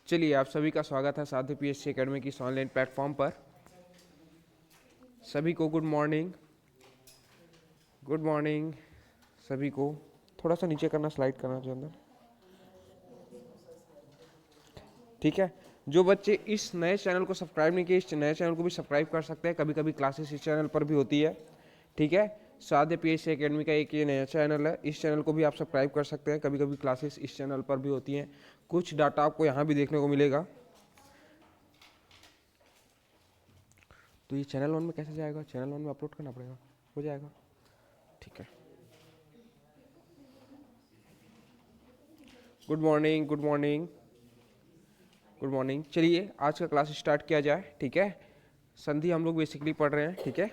चलिए, आप सभी का स्वागत है साध्य पीएससी एकेडमी की इस ऑनलाइन प्लेटफॉर्म पर। सभी को गुड मॉर्निंग। गुड मॉर्निंग सभी को। थोड़ा सा नीचे करना, स्लाइड करना जो अंदर, ठीक है। जो बच्चे इस नए चैनल को सब्सक्राइब नहीं किए, इस नए चैनल को भी सब्सक्राइब कर सकते हैं। कभी कभी क्लासेस इस चैनल पर भी होती है, ठीक है। साध्य पीएससी एकेडमी का एक ये नया चैनल है, इस चैनल को भी आप सब्सक्राइब कर सकते हैं। कभी कभी क्लासेस इस चैनल पर भी होती हैं। कुछ डाटा आपको यहाँ भी देखने को मिलेगा। तो ये चैनल वन में कैसे जाएगा? चैनल वन में अपलोड करना पड़ेगा, हो जाएगा, ठीक है। Good morning, good morning, good morning. चलिए आज का क्लास स्टार्ट किया जाए, ठीक है। संधि हम लोग बेसिकली पढ़ रहे हैं, ठीक है।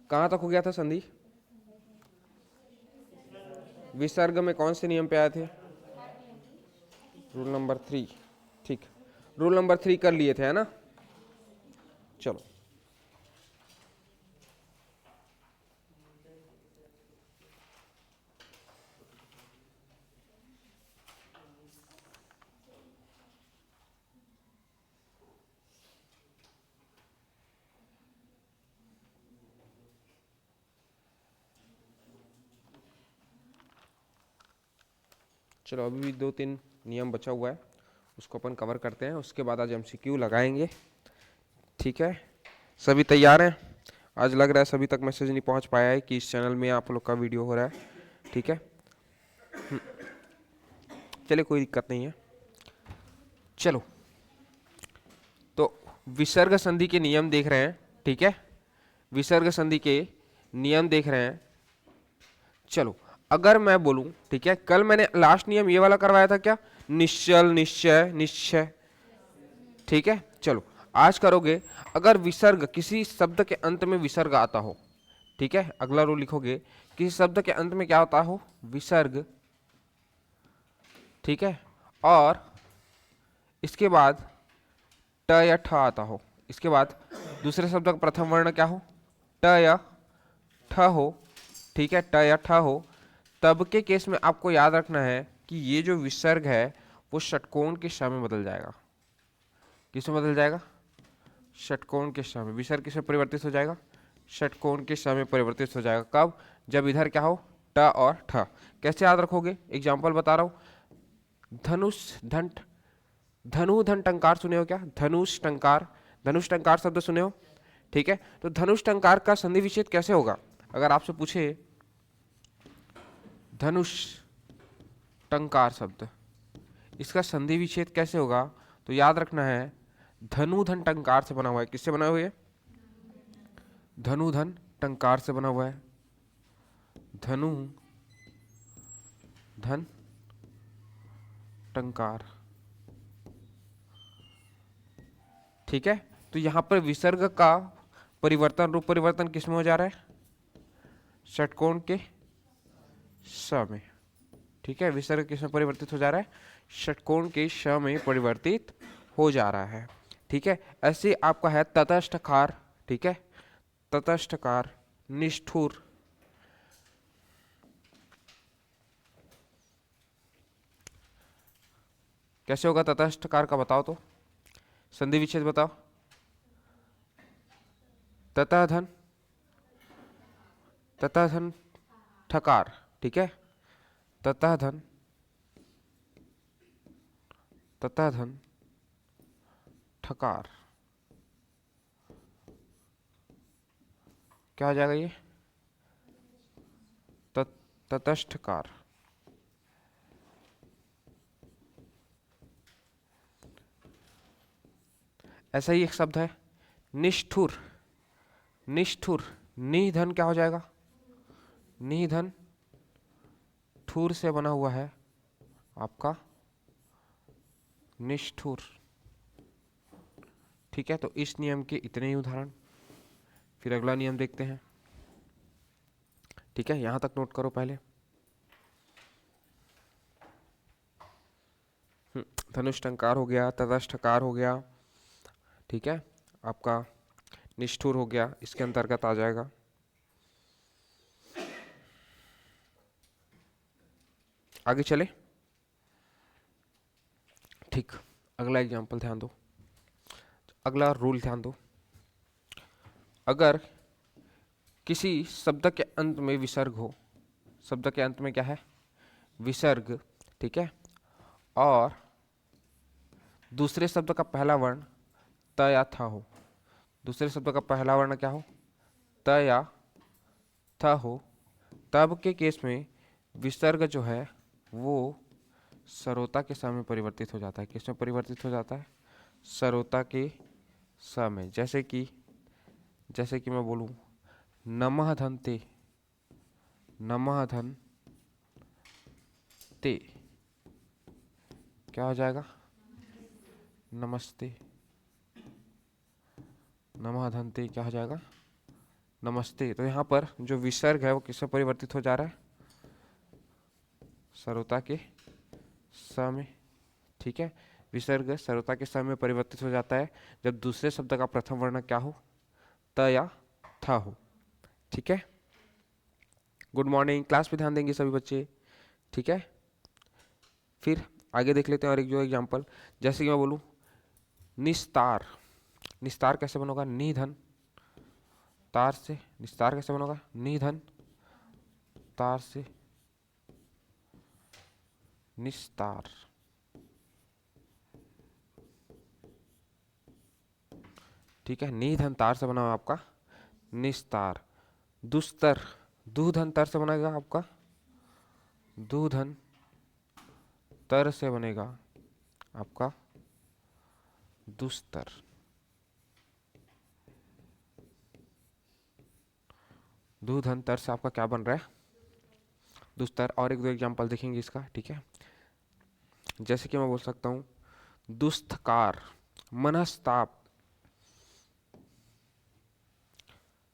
कहाँ तक हो गया था संधि? विसर्ग में कौन से नियम पे आए थे? रूल नंबर 3, ठीक। रूल नंबर 3 कर लिए थे, है ना। चलो, चलो अभी भी 2-3 नियम बचा हुआ है, उसको अपन कवर करते हैं। उसके बाद आज एमसीक्यू लगाएंगे, ठीक है। सभी तैयार हैं? आज लग रहा है सभी तक मैसेज नहीं पहुंच पाया है कि इस चैनल में आप लोग का वीडियो हो रहा है, ठीक है। चलिए, कोई दिक्कत नहीं है। चलो, तो विसर्ग संधि के नियम देख रहे हैं, ठीक है। विसर्ग संधि के नियम देख रहे हैं। चलो, अगर मैं बोलूं, ठीक है, कल मैंने लास्ट नियम ये वाला करवाया था क्या? निश्चल, निश्चय, निश्चय, ठीक है। चलो, आज करोगे। अगर विसर्ग, किसी शब्द के अंत में विसर्ग आता हो, ठीक है, अगला रूल लिखोगे, किसी शब्द के अंत में क्या होता हो? विसर्ग, ठीक है। और इसके बाद ट या ठ आता हो, इसके बाद दूसरे शब्द का प्रथम वर्ण क्या हो? ट या ठ हो, ठीक है, ट या ठ हो। तब के केस में आपको याद रखना है कि ये जो विसर्ग है वो षटकोण के श में बदल जाएगा। किस में बदल जाएगा? षटकोण के श में। विसर्ग किस में परिवर्तित हो जाएगा? षटकोण के श में परिवर्तित हो जाएगा। कब? जब इधर क्या हो? ट और ठ। कैसे याद रखोगे? एग्जाम्पल बता रहा हूं। धनुष, धन, धनु धन टंकार सुने हो क्या? धनुष टंकार, धनुष टंकार शब्द सुने हो, ठीक है। तो धनुष टंकार का संधि विच्छेद कैसे होगा? अगर आपसे पूछे धनुष टंकार शब्द, इसका संधि विच्छेद कैसे होगा, तो याद रखना है धनु धन टंकार से बना हुआ है। किससे बना हुआ है? धनु धन टंकार से बना हुआ है। धनु धन टंकार, ठीक है। तो यहां पर विसर्ग का परिवर्तन, रूप परिवर्तन किस में हो जा रहा है? षटकोण के स में, ठीक है। विसर्ग किस में परिवर्तित हो जा रहा है? षटकोण के श में परिवर्तित हो जा रहा है, ठीक है। ऐसे आपका है तटस्थकार, ठीक है। तटस्थकार, निष्ठुर, कैसे होगा तटस्थकार का? बताओ तो, संधि विच्छेद बताओ। तथा धन, तथा धन ठकार, ठीक है। तथा धन, तथा धन ठकार, क्या हो जाएगा ये? तटस्थकार। ऐसा ही एक शब्द है निष्ठुर, निष्ठुर, निधन क्या हो जाएगा? निधन ठुर से बना हुआ है आपका निष्ठुर, ठीक है। तो इस नियम के इतने ही उदाहरण। फिर अगला नियम देखते हैं, ठीक है। यहां तक नोट करो पहले। धनुष टंकार हो गया, तटस्थकार हो गया, ठीक है। आपका निष्ठुर हो गया, इसके अंतर्गत आ जाएगा। आगे चले, अगला एग्जाम्पल ध्यान दो, अगला रूल ध्यान दो। अगर किसी शब्द के अंत में विसर्ग हो, शब्द के अंत में क्या है, विसर्ग, ठीक है, और दूसरे शब्द का पहला वर्ण त या थ हो, दूसरे शब्द का पहला वर्ण क्या हो, त या थ हो, तब के केस में विसर्ग जो है वो सरोता के स में परिवर्तित हो जाता है। किस में परिवर्तित हो जाता है, सरोता के स में। जैसे कि मैं बोलूं नमः धन ते, नमः धन ते, क्या हो जाएगा, नमस्ते, नमः धन ते क्या हो जाएगा, नमस्ते। तो यहाँ पर जो विसर्ग है वो किससे परिवर्तित हो जा रहा है, सरोता के स में, ठीक है। विसर्ग सरोता के स में परिवर्तित हो जाता है जब दूसरे शब्द का प्रथम वर्ण क्या हो, त या थ हो, ठीक है। गुड मॉर्निंग, क्लास पे ध्यान देंगे सभी बच्चे, ठीक है। फिर आगे देख लेते हैं और एक जो एग्जांपल, जैसे कि मैं बोलूं निस्तार, निस्तार कैसे बनोगा, निधन तार से, निस्तार कैसे बनोगा, निधन तार से निस्तार, ठीक है। निधन तार से बना हुआ आपका निस्तार। दुस्तर, दूधन तर से बनेगा आपका, दूधन तर से बनेगा आपका दुस्तर, दूधन तर से आपका क्या बन रहा है, दुस्तर। और एक दो एग्जांपल देखेंगे इसका, ठीक है। जैसे कि मैं बोल सकता हूं दुष्टकार, मनस्ताप,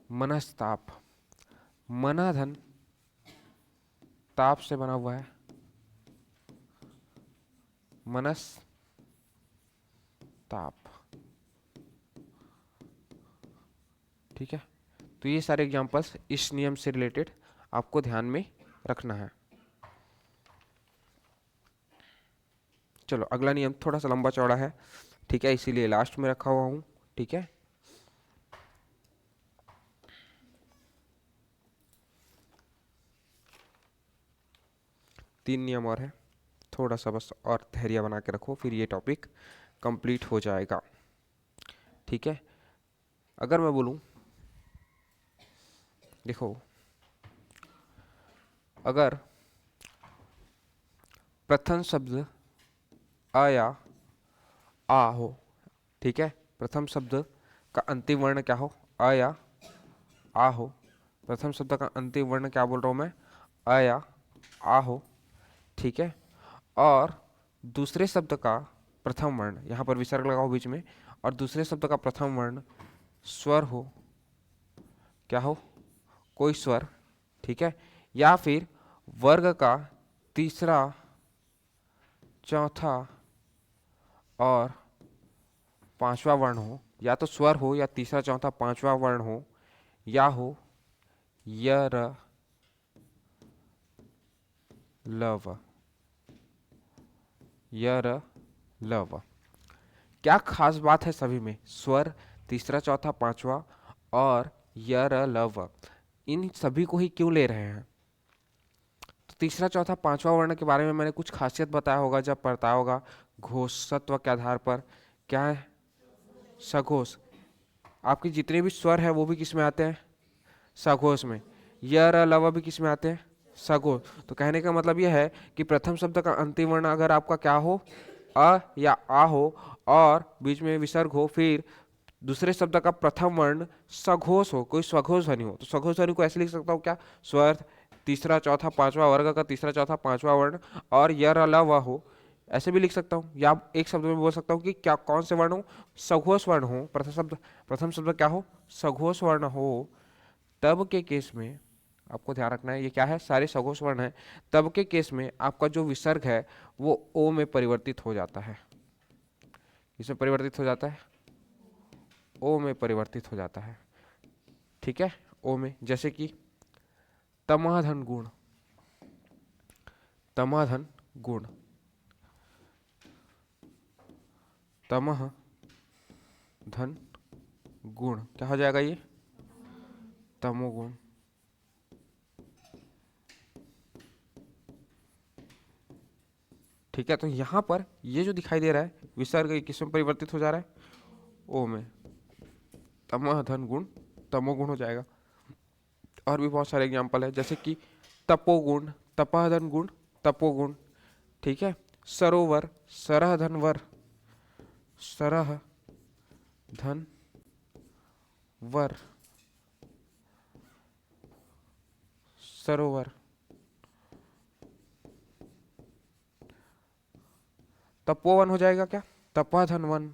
मनस्ताप, मनाधन ताप से बना हुआ है मनस ताप, ठीक है। तो ये सारे एग्जांपल्स इस नियम से रिलेटेड आपको ध्यान में रखना है। चलो अगला नियम थोड़ा सा लंबा चौड़ा है, ठीक है, इसीलिए लास्ट में रखा हुआ हूं, ठीक है। तीन नियम और है, थोड़ा सा बस और धैर्य बना के रखो, फिर ये टॉपिक कंप्लीट हो जाएगा, ठीक है। अगर मैं बोलूं, देखो अगर प्रथम शब्द अ या आ हो, ठीक है, प्रथम शब्द का अंतिम वर्ण क्या हो, अ या आ हो, प्रथम शब्द का अंतिम वर्ण क्या बोल रहा हूं मैं, अ या आ हो, ठीक है। और दूसरे शब्द का प्रथम वर्ण, यहाँ पर विसर्ग लगाओ बीच में, और दूसरे शब्द का प्रथम वर्ण स्वर हो, क्या हो, कोई स्वर, ठीक है। या फिर वर्ग का तीसरा चौथा और पांचवा वर्ण हो, या तो स्वर हो या तीसरा चौथा पांचवा वर्ण हो, या हो य र लव, य र लव। क्या खास बात है सभी में, स्वर तीसरा चौथा पांचवा और य र लव, इन सभी को ही क्यों ले रहे हैं। तो तीसरा चौथा पांचवा वर्ण के बारे में मैंने कुछ खासियत बताया होगा जब पढ़ता होगा, घोषत्व के आधार पर, क्या है, सघोष। आपके जितने भी स्वर है वो भी किस में आते हैं, सघोष में। य र लव भी किस में आते हैं, सघोष। तो कहने का मतलब यह है कि प्रथम शब्द का अंतिम वर्ण अगर आपका क्या हो, अ या आ हो, और बीच में विसर्ग हो, फिर दूसरे शब्द का प्रथम वर्ण सघोष हो, कोई स्वघोष ध्वनि हो, तो सघोष ध्वनि को ऐसे लिख सकता हूँ क्या, स्वर तीसरा चौथा पांचवा, वर्ग का तीसरा चौथा पांचवा वर्ण, और य र ल व हो, ऐसे भी लिख सकता हूँ। या एक शब्द में बोल सकता हूँ कि क्या कौन से वर्ण हो, सघोष वर्ण हो, प्रथम शब्द क्या हो, सघोष वर्ण हो। तब के केस में आपको ध्यान रखना है, ये क्या है, सारे सघोष वर्ण है। तब के केस में आपका जो विसर्ग है वो ओ में परिवर्तित हो जाता है, इसमें परिवर्तित हो जाता है, ओ में परिवर्तित हो जाता है, ठीक है, ओ में। जैसे कि तमाधन गुण, तमाधन गुण, तमह धन गुण, क्या हो जाएगा ये, तमोगुण। ठीक है, तो यहां पर ये जो दिखाई दे रहा है विसर्ग किसमें परिवर्तित हो जा रहा है, ओ में, तमह धन गुण तमोगुण हो जाएगा। और भी बहुत सारे एग्जांपल है, जैसे कि तपोगुण, तपह धन गुण तपोगुण। ठीक है, सरोवर, सरह धन वर, सरह धन वर, सरोवर। तपोवन हो जाएगा क्या, तपह धन वन,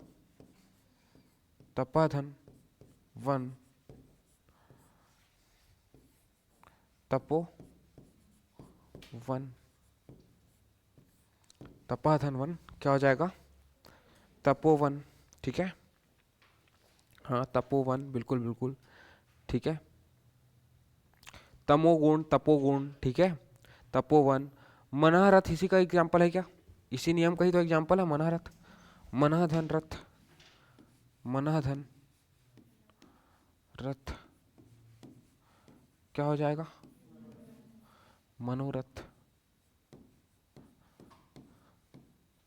तपह धन वन, तपो वन, तपह धन वन क्या हो जाएगा, तपोवन। ठीक है, हाँ तपोवन, बिल्कुल बिल्कुल ठीक है। तमोगुण तपोगुण, ठीक है, तपोवन। मनहरथ इसी का एग्जाम्पल है क्या, इसी नियम का ही तो एग्जाम्पल है मनहरथ, मनः धन रथ, मनः धन रथ क्या हो जाएगा, मनोरथ।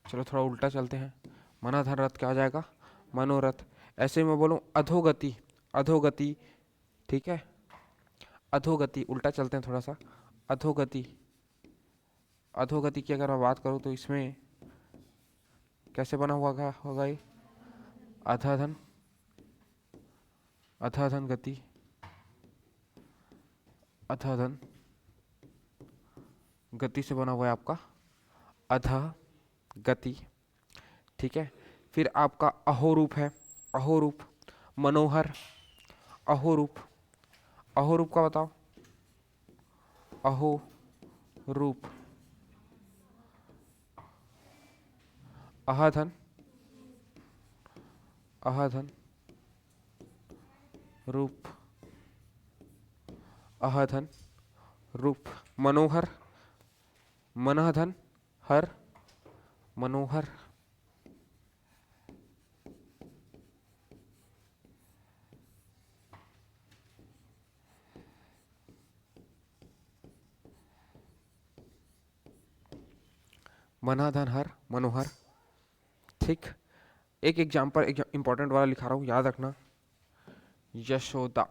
चलो थोड़ा उल्टा चलते हैं, मनः धन रथ क्या हो जाएगा, मनोरथ। ऐसे मैं बोलूं अधोगति, अधोगति, ठीक है, अधोगति, उल्टा चलते हैं थोड़ा सा, अधोगति, अधोगति की अगर मैं बात करूं तो इसमें कैसे बना हुआ होगा ये, अधाधन, अधाधन गति, अधाधन गति से बना हुआ है आपका अधा गति। ठीक है, फिर आपका अहोरूप है, अहोरूप, मनोहर, अहोरूप, अहोरूप का बताओ, अहो रूप, अहाधन, अहाधन रूप, अहाधन रूप, मनोहर, मनहधन हर, मनोहर। मनाधन हर, मनोहर। ठीक, एक एग्जाम्पल इंपॉर्टेंट वाला लिखा रहा हूं, याद रखना, यशोदा,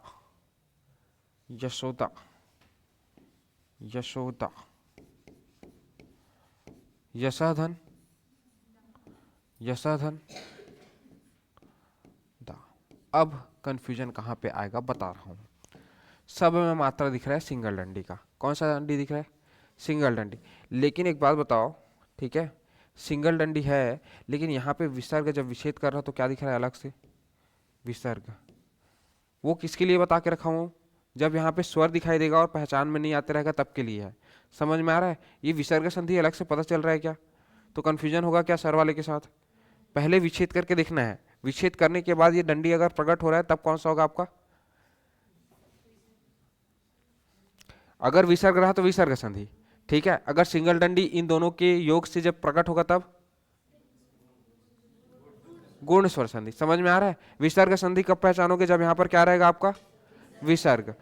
यशोदा, यशोदा, यशाधन, यशाधन दा। अब कंफ्यूजन कहाँ पे आएगा बता रहा हूँ, सब में मात्रा दिख रहा है सिंगल डंडी का, कौन सा डंडी दिख रहा है, सिंगल डंडी। लेकिन एक बात बताओ, ठीक है, सिंगल डंडी है, लेकिन यहाँ पे विसर्ग जब विच्छेद कर रहा तो क्या दिख रहा है अलग से, विसर्ग। वो किसके लिए बता के रखा हूँ, जब यहाँ पे स्वर दिखाई देगा और पहचान में नहीं आते रहेगा तब के लिए है। समझ में आ रहा है, ये विसर्ग संधि अलग से पता चल रहा है क्या, तो कंफ्यूजन होगा क्या सर वाले के साथ। पहले विच्छेद करके देखना है, विच्छेद करने के बाद ये डंडी अगर प्रकट हो रहा है तब कौन सा होगा आपका, अगर विसर्ग रहा तो विसर्ग संधि। ठीक है, अगर सिंगल डंडी इन दोनों के योग से जब प्रकट होगा तब गुण स्वर संधि। समझ में आ रहा है, विसर्ग संधि कब पहचानोगे, जब यहाँ पर क्या रहेगा आपका विसर्ग,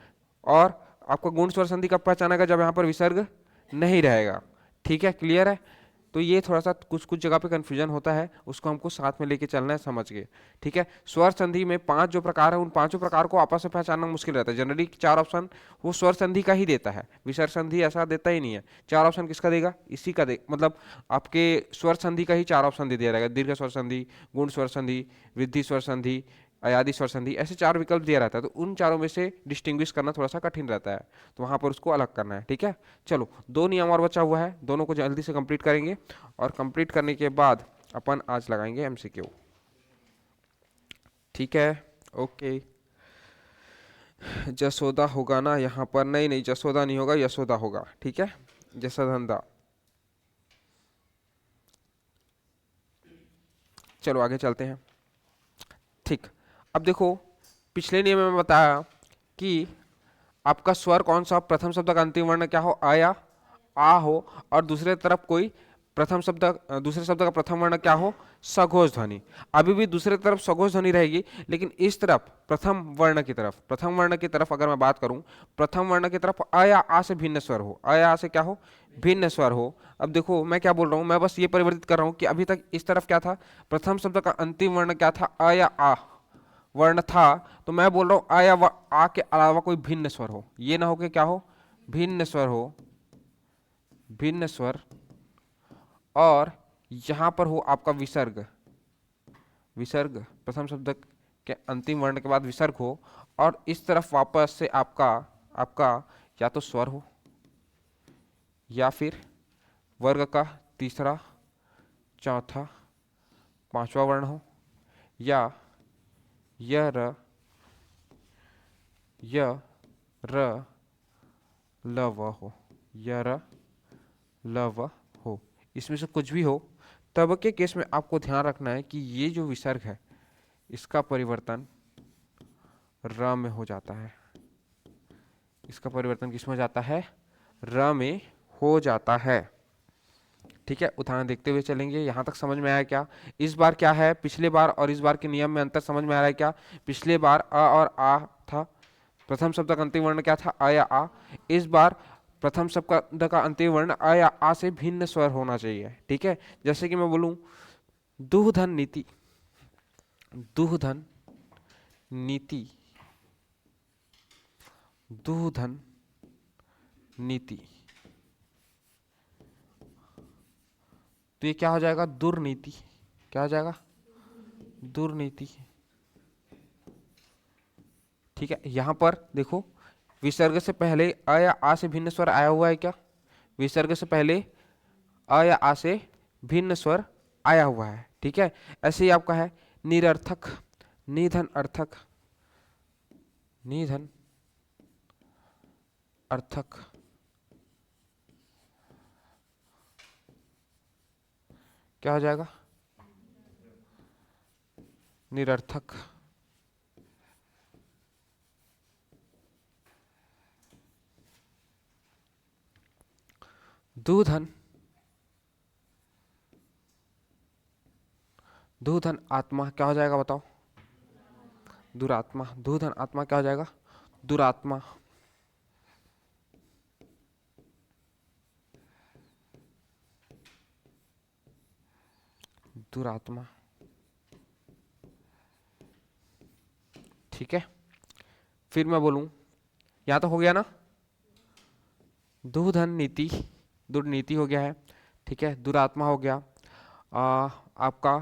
और आपका गुण स्वर संधि कब पहचानेगा, जब यहाँ पर विसर्ग नहीं रहेगा। ठीक है, क्लियर है। तो ये थोड़ा सा कुछ कुछ जगह पे कंफ्यूजन होता है, उसको हमको साथ में लेके चलना है, समझ गए। ठीक है, स्वर संधि में 5 जो प्रकार है, उन पांचों प्रकार को आपस में पहचानना मुश्किल रहता है। जनरली 4 ऑप्शन वो स्वर संधि का ही देता है, विसर्ग संधि ऐसा देता ही नहीं है। 4 ऑप्शन किसका देगा, इसी का दे, मतलब आपके स्वर संधि का ही 4 ऑप्शन दे दिया रहेगा, दीर्घ स्वर संधि, गुण स्वर संधि, वृद्धि स्वर संधि, अयादि स्वर संधि, ऐसे 4 विकल्प दिया रहता है। तो उन चारों में से डिस्टिंग्विश करना थोड़ा सा कठिन रहता है, तो वहां पर उसको अलग करना है। ठीक है, चलो 2 नियम और बचा हुआ है, दोनों को जल्दी से कंप्लीट करेंगे, और कंप्लीट करने के बाद अपन आज लगाएंगे एमसीक्यू। ठीक है, ओके। जसोदा होगा ना यहाँ पर, नहीं नहीं जसोदा नहीं होगा, यशोदा होगा। ठीक है, जसोधंदा। चलो आगे चलते हैं। ठीक, अब देखो पिछले नियम में बताया कि आपका स्वर कौन सा, प्रथम शब्द का अंतिम वर्ण क्या हो, आ या आ हो, और दूसरे तरफ कोई प्रथम शब्द दूसरे शब्द का प्रथम वर्ण क्या हो, सघोष ध्वनि। अभी भी दूसरे तरफ सघोष ध्वनि रहेगी, लेकिन इस तरफ प्रथम वर्ण की तरफ, प्रथम वर्ण की तरफ अगर मैं बात करूं, प्रथम वर्ण की तरफ अ या आ से भिन्न स्वर हो, अ या आ से क्या हो, भिन्न स्वर हो। अब देखो मैं क्या बोल रहा हूं, मैं बस ये परिवर्तित कर रहा हूं कि अभी तक इस तरफ क्या था, प्रथम शब्द का अंतिम वर्ण क्या था, अ या आ वर्ण था, तो मैं बोल रहा हूं आ या आ के अलावा कोई भिन्न स्वर हो, ये ना हो कि क्या हो, भिन्न स्वर हो, भिन्न स्वर। और यहां पर हो आपका विसर्ग, विसर्ग प्रथम शब्द के अंतिम वर्ण के बाद विसर्ग हो, और इस तरफ वापस से आपका आपका या तो स्वर हो, या फिर वर्ग का तीसरा, चौथा, पांचवा वर्ण हो, या य र, य र ल व हो, य र ल व हो, इसमें से कुछ भी हो। तब के केस में आपको ध्यान रखना है कि ये जो विसर्ग है इसका परिवर्तन र में हो जाता है, इसका परिवर्तन किस में हो जाता है, र में हो जाता है। ठीक है, उदाहरण देखते हुए चलेंगे। यहां तक समझ में आया क्या? इस बार क्या है, पिछले बार और इस बार के नियम में अंतर समझ में आ रहा है क्या? पिछले बार अ और आ था, प्रथम शब्द का अंतिम वर्ण क्या था, अ या आ। इस बार प्रथम शब्द का अंतिम वर्ण अ या आ से भिन्न स्वर होना चाहिए। ठीक है, जैसे कि मैं बोलूं दुहधन नीति, दुहधन नीति, दुहधन नीति, तो ये क्या हो जाएगा, दुर्नीति। क्या हो जाएगा, दुर्नीति। ठीक है, यहां पर देखो विसर्ग से पहले अ या आ से भिन्न स्वर आया हुआ है क्या? विसर्ग से पहले अ या आ से भिन्न स्वर आया हुआ है। ठीक है, ऐसे ही आपका है निरर्थक, निधन अर्थक, निधन अर्थक, क्या हो जाएगा, निरर्थक। दुधन, दुधन आत्मा, क्या हो जाएगा बताओ, दुरात्मा। दुधन आत्मा क्या हो जाएगा, दुरात्मा। दुरात्मा। ठीक है, फिर मैं बोलूं, यहां तो हो गया ना, दुधन नीति, दुर्नीति हो गया है। ठीक है, दुरात्मा हो गया। आपका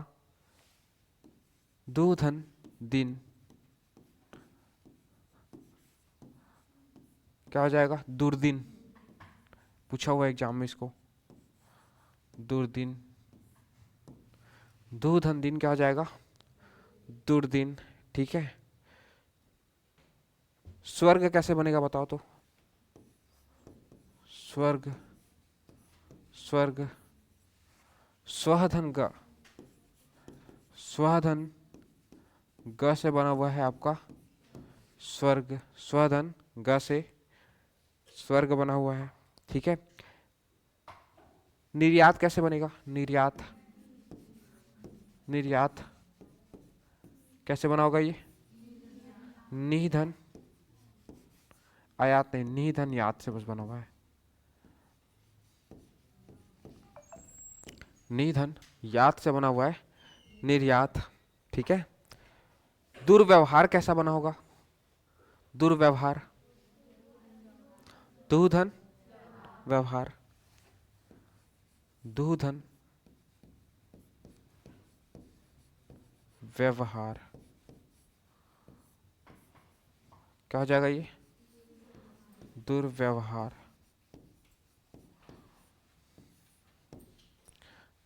दुधन दिन, क्या हो जाएगा, दुर्दिन। पूछा हुआ एग्जाम में इसको, दुर्दिन। दुधन दिन क्या हो जाएगा, दुर्दिन। ठीक है, स्वर्ग कैसे बनेगा बताओ तो, स्वर्ग, स्वर्ग स्वधन ग, स्वधन ग से बना हुआ है आपका स्वर्ग, स्वधन ग से स्वर्ग बना हुआ है। ठीक है, निर्यात कैसे बनेगा, निर्यात, निर्यात कैसे बना होगा ये, निधन, आयात नहीं, निधन यात से बस बना हुआ है, निधन यात से बना हुआ है, निर्यात। ठीक है, दुर्व्यवहार कैसा बना होगा, दुर्व्यवहार, दुधन व्यवहार, दुधन व्यवहार, क्या हो जाएगा ये, दुर्व्यवहार,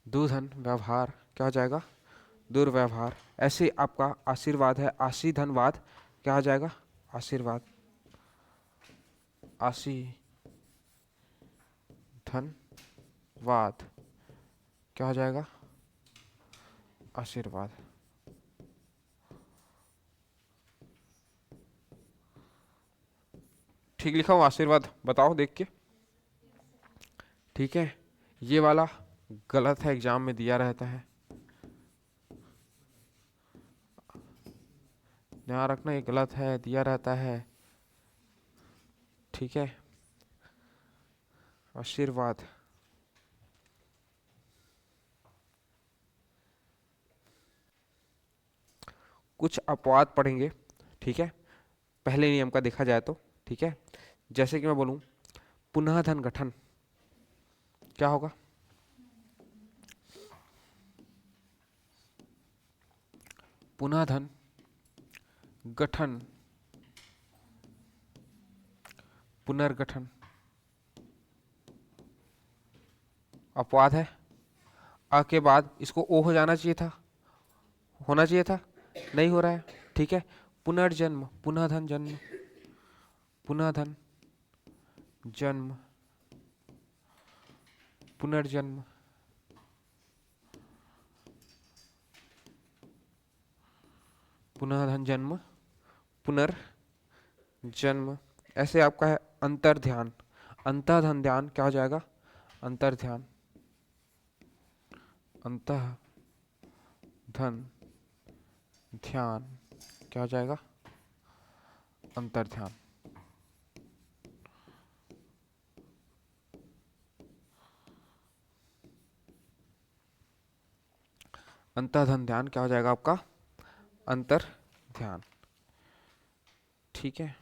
दुधन व्यवहार, क्या हो जाएगा, दुर्व्यवहार। ऐसे आपका आशीर्वाद है, आशी धनवाद, क्या हो जाएगा, आशीर्वाद, आशी धनवाद, क्या हो जाएगा, आशीर्वाद। ठीक लिखा हूँ आशीर्वाद, बताओ देख के। ठीक है, ये वाला गलत है, एग्जाम में दिया रहता है, ध्यान रखना ये गलत है, दिया रहता है। ठीक है, आशीर्वाद। कुछ अपवाद पढ़ेंगे, ठीक है, पहले नियम का देखा जाए तो। ठीक है, जैसे कि मैं बोलूं पुनः धन गठन, क्या होगा? पुनः धन गठन, पुनर्गठन, अपवाद है। अ के बाद इसको ओ हो जाना चाहिए था, होना चाहिए था, नहीं हो रहा है। ठीक है, पुनर्जन्म, पुनः धन जन्म, पुनः धन जन्म, पुनर्जन्म, पुनः धन जन्म, पुनर्जन्म। ऐसे आपका है अंतर्ध्यान, अंतःधन ध्यान क्या हो जाएगा? अंतर्ध्यान, अंतः धन ध्यान क्या हो जाएगा? अंतर्ध्यान। अंतःधन ध्यान क्या हो जाएगा आपका? अंतर ध्यान। ठीक है,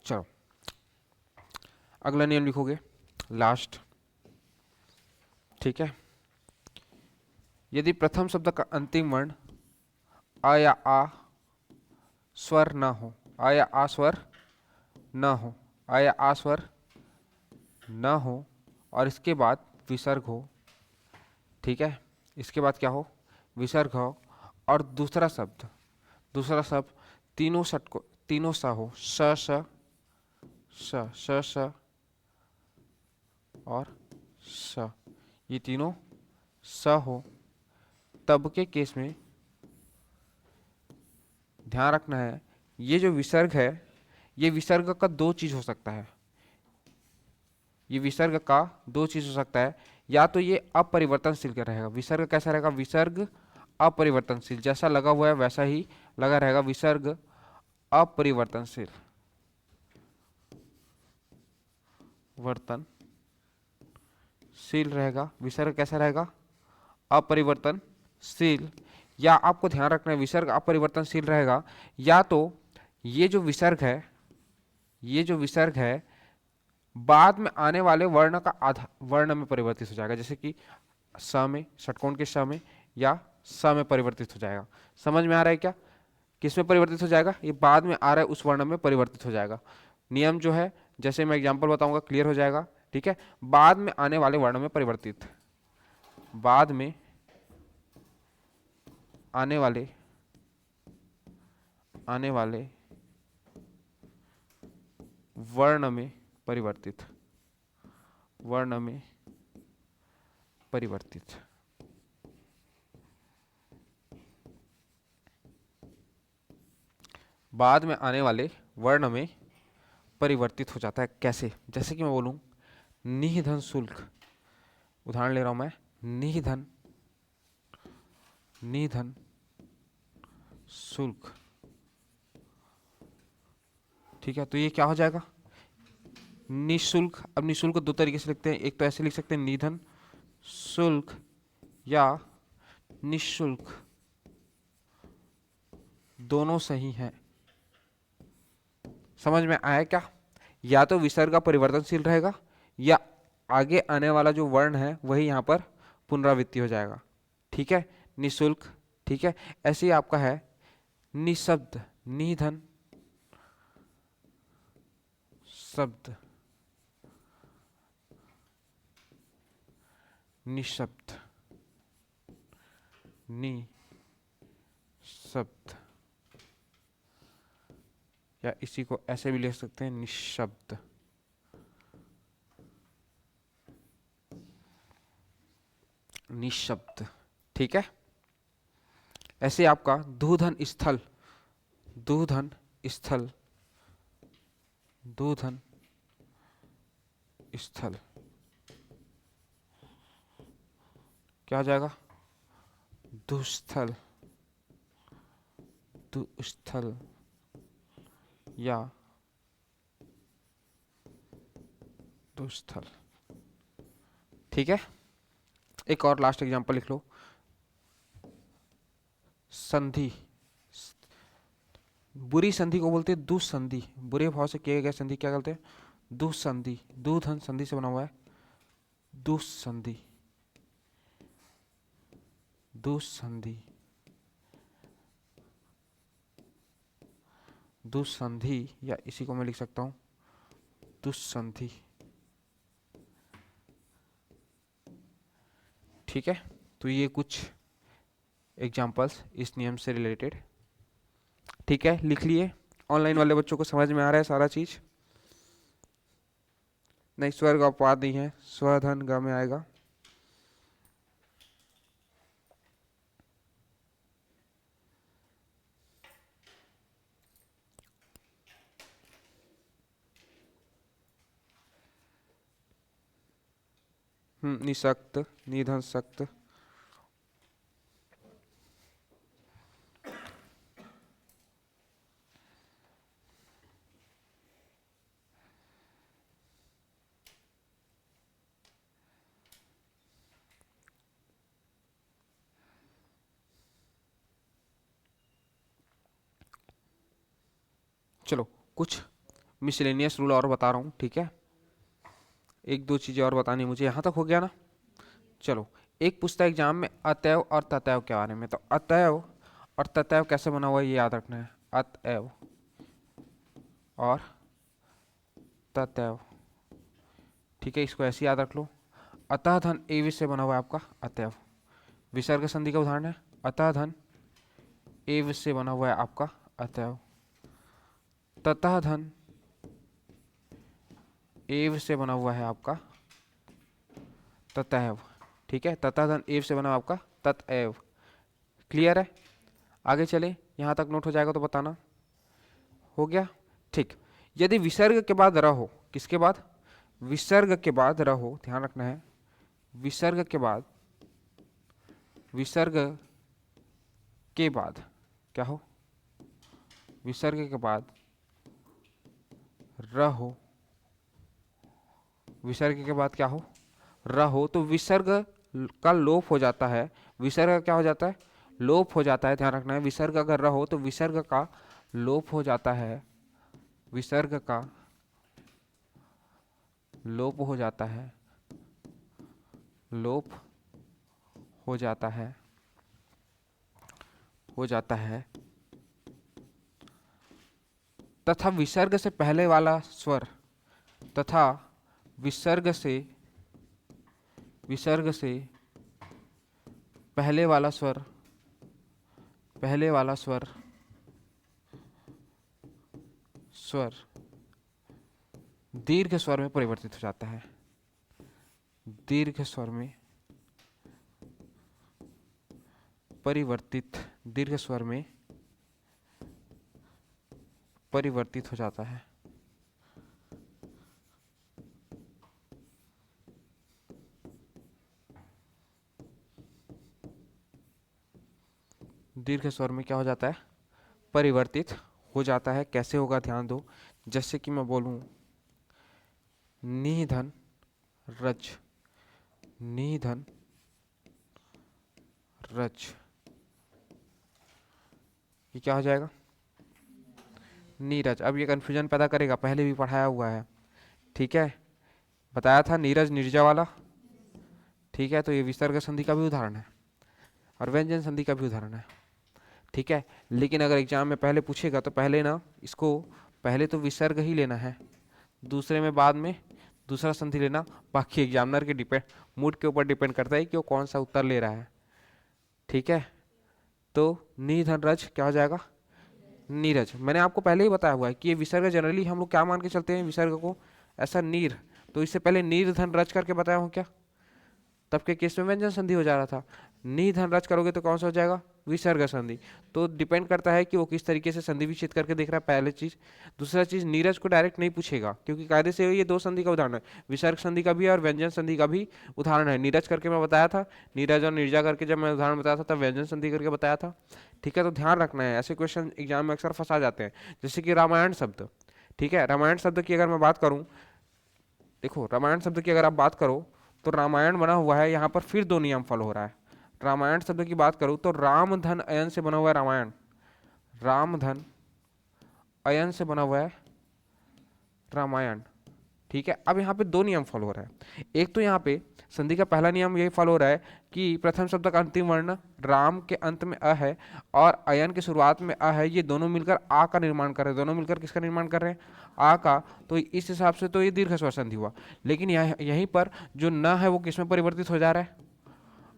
चलो अगला नियम लिखोगे, लास्ट। ठीक है, यदि प्रथम शब्द का अंतिम वर्ण अ या आ स्वर न हो, अ या आ स्वर न हो, अ या आ स्वर न हो और इसके बाद विसर्ग हो, ठीक है, इसके बाद क्या हो? विसर्ग हो, और दूसरा शब्द तीनों षटकों, तीनों सा हो, स स स और स, ये तीनों स हो, तब के केस में ध्यान रखना है, ये जो विसर्ग है, ये विसर्ग का दो चीज हो सकता है, ये विसर्ग का दो चीज हो सकता है। या तो ये अपरिवर्तनशील का रहेगा, विसर्ग कैसा रहेगा? विसर्ग अपरिवर्तनशील, जैसा लगा हुआ है वैसा ही लगा रहेगा, विसर्ग अपरिवर्तनशील, वर्तनशील रहेगा, विसर्ग कैसा रहेगा? अपरिवर्तनशील। या आपको ध्यान रखना है विसर्ग अपरिवर्तनशील रहेगा, या तो ये जो विसर्ग है, ये जो विसर्ग है बाद में आने वाले वर्ण का आधा वर्ण में परिवर्तित हो जाएगा, जैसे कि स में, षटकोण के स में या स में परिवर्तित हो जाएगा। समझ में आ रहा है क्या? किस में परिवर्तित हो जाएगा? ये बाद में आ रहा है उस वर्ण में परिवर्तित हो जाएगा। नियम जो है जैसे मैं एग्जांपल बताऊंगा क्लियर हो जाएगा। ठीक है, बाद में आने वाले वर्ण में परिवर्तित, बाद में आने वाले वर्ण में परिवर्तित, वर्ण में परिवर्तित। बाद में आने वाले वर्ण में परिवर्तित हो जाता है। कैसे? जैसे कि मैं बोलूं निधन शुल्क, उदाहरण ले रहा हूं मैं, निधन शुल्क। ठीक है, तो ये क्या हो जाएगा? निशुल्क। अब निशुल्क को दो तरीके से लिखते हैं, एक तो ऐसे लिख सकते हैं निधन शुल्क या निशुल्क, दोनों सही हैं। समझ में आया क्या? या तो विसर्ग का परिवर्तनशील रहेगा या आगे आने वाला जो वर्ण है वही यहाँ पर पुनरावृत्ति हो जाएगा। ठीक है, निशुल्क। ठीक है, ऐसे ही आपका है निशब्द, निधन शब्द, निशब्द, निशब्द, या इसी को ऐसे भी लिख सकते हैं निशब्द। निशब्द। ठीक है, ऐसे आपका दूधन स्थल, दूधन स्थल, दूधन स्थल क्या हो जाएगा? दुस्थल, दुस्थल या दुस्थल। ठीक है, एक और लास्ट एग्जांपल लिख लो। संधि, बुरी संधि को बोलते हैं दुसंधि, बुरे भाव से किए गए संधि क्या कहते हैं? दुसंधि। दूधन संधि से बना हुआ है, दुसंधि, दुसंधि, दुसंधि, या इसी को मैं लिख सकता हूं दुसंधि। ठीक है, तो ये कुछ एग्जांपल्स इस नियम से रिलेटेड। ठीक है, लिख लिए। ऑनलाइन वाले बच्चों को समझ में आ रहा है सारा चीज? नहीं, स्वर्ग अपवाद नहीं है, स्वधन ग में आएगा। निसक्त, निधन सक्त। चलो कुछ मिसलेनियस रूल और बता रहा हूँ। ठीक है, एक दो चीजें और बतानी मुझे। यहाँ तक हो गया ना? चलो, एक पूछता है एग्जाम में अतएव और ततैव के बारे में। तो अतएव और ततैव कैसे बना हुआ है ये याद रखना है। अतएव और ततैव। ठीक है, इसको ऐसे याद रख लो। अतः धन एव से बना हुआ है आपका अतएव। विसर्ग संधि का उदाहरण है। अतः धन एव से बना हुआ है आपका अतएव। ततः धन एव से बना हुआ है आपका ततैव। ठीक है, ततः धन एव से बना हुआ आपका ततएव। क्लियर है? आगे चले, यहां तक नोट हो जाएगा तो बताना। हो गया? ठीक। यदि विसर्ग के बाद र हो, किसके बाद? विसर्ग के बाद र हो, ध्यान रखना है। विसर्ग के बाद, विसर्ग के बाद क्या हो? विसर्ग के बाद र हो, विसर्ग के बाद क्या हो? र हो, तो विसर्ग का लोप हो जाता है। विसर्ग क्या हो जाता है? लोप हो जाता है। ध्यान रखना है, विसर्ग अगर र हो तो विसर्ग का लोप हो जाता है। विसर्ग का लोप हो जाता है, लोप हो जाता है, हो जाता है। तथा विसर्ग से पहले वाला स्वर, तथा विसर्ग से, विसर्ग से पहले वाला स्वर, पहले वाला स्वर, स्वर दीर्घ स्वर में परिवर्तित हो जाता है। दीर्घ स्वर में परिवर्तित, दीर्घ स्वर में परिवर्तित हो जाता है। दीर्घ स्वर में क्या हो जाता है? परिवर्तित हो जाता है। कैसे होगा ध्यान दो। जैसे कि मैं बोलूं निधन रज, निधन रज, ये क्या हो जाएगा? नीरज। अब ये कंफ्यूजन पैदा करेगा, पहले भी पढ़ाया हुआ है। ठीक है, बताया था नीरज निर्जा वाला। ठीक है, तो ये विसर्ग संधि का भी उदाहरण है और व्यंजन संधि का भी उदाहरण है। ठीक है, लेकिन अगर एग्जाम में पहले पूछेगा तो पहले ना इसको, पहले तो विसर्ग ही लेना है, दूसरे में बाद में दूसरा संधि लेना। बाकी एग्जामिनर के डिपेंड, मूड के ऊपर डिपेंड करता है कि वो कौन सा उत्तर ले रहा है। ठीक है, तो निधन रज क्या हो जाएगा? नीरज। मैंने आपको पहले ही बताया हुआ है कि ये विसर्ग जनरली हम लोग क्या मान के चलते हैं विसर्ग को? ऐसा नीर। तो इससे पहले नीर धन रज करके बताया हूँ क्या? तब के केस में व्यंजन संधि हो जा रहा था। नी धन रच करोगे तो कौन सा हो जाएगा, विसर्ग संधि। तो डिपेंड करता है कि वो किस तरीके से संधि विच्छेद करके देख रहा है, पहले चीज। दूसरा चीज, नीरज को डायरेक्ट नहीं पूछेगा क्योंकि कायदे से ये दो संधि का उदाहरण है, विसर्ग संधि का भी है और व्यंजन संधि का भी उदाहरण है। नीरज करके मैं बताया था, नीरज और निर्जा करके जब मैं उदाहरण बताया था तब व्यंजन संधि करके बताया था। ठीक है, तो ध्यान रखना है, ऐसे क्वेश्चन एग्जाम में अक्सर फंसा जाते हैं। जैसे कि रामायण शब्द, ठीक है, रामायण शब्द की अगर मैं बात करूं, देखो रामायण शब्द की अगर आप बात करो तो रामायण बना हुआ है, यहाँ पर फिर दो नियम फॉलो हो रहा है। रामायण शब्द की बात करूं तो राम धन अयन से बना हुआ है रामायण, राम धन अयन से बना हुआ है रामायण। ठीक है, अब यहाँ पे दो नियम फॉलो हो रहा है। एक तो यहाँ पे संधि का पहला नियम यही फॉलो हो रहा है कि प्रथम शब्द का अंतिम वर्ण राम के अंत में अ है और अयन के शुरुआत में अ है, ये दोनों मिलकर आ का निर्माण कर रहे हैं। दोनों मिलकर किसका निर्माण कर रहे हैं, आ का। तो इस हिसाब से तो ये दीर्घ स्वर संधि हुआ। लेकिन यहीं पर जो न है वो किस में परिवर्तित हो जा रहा है,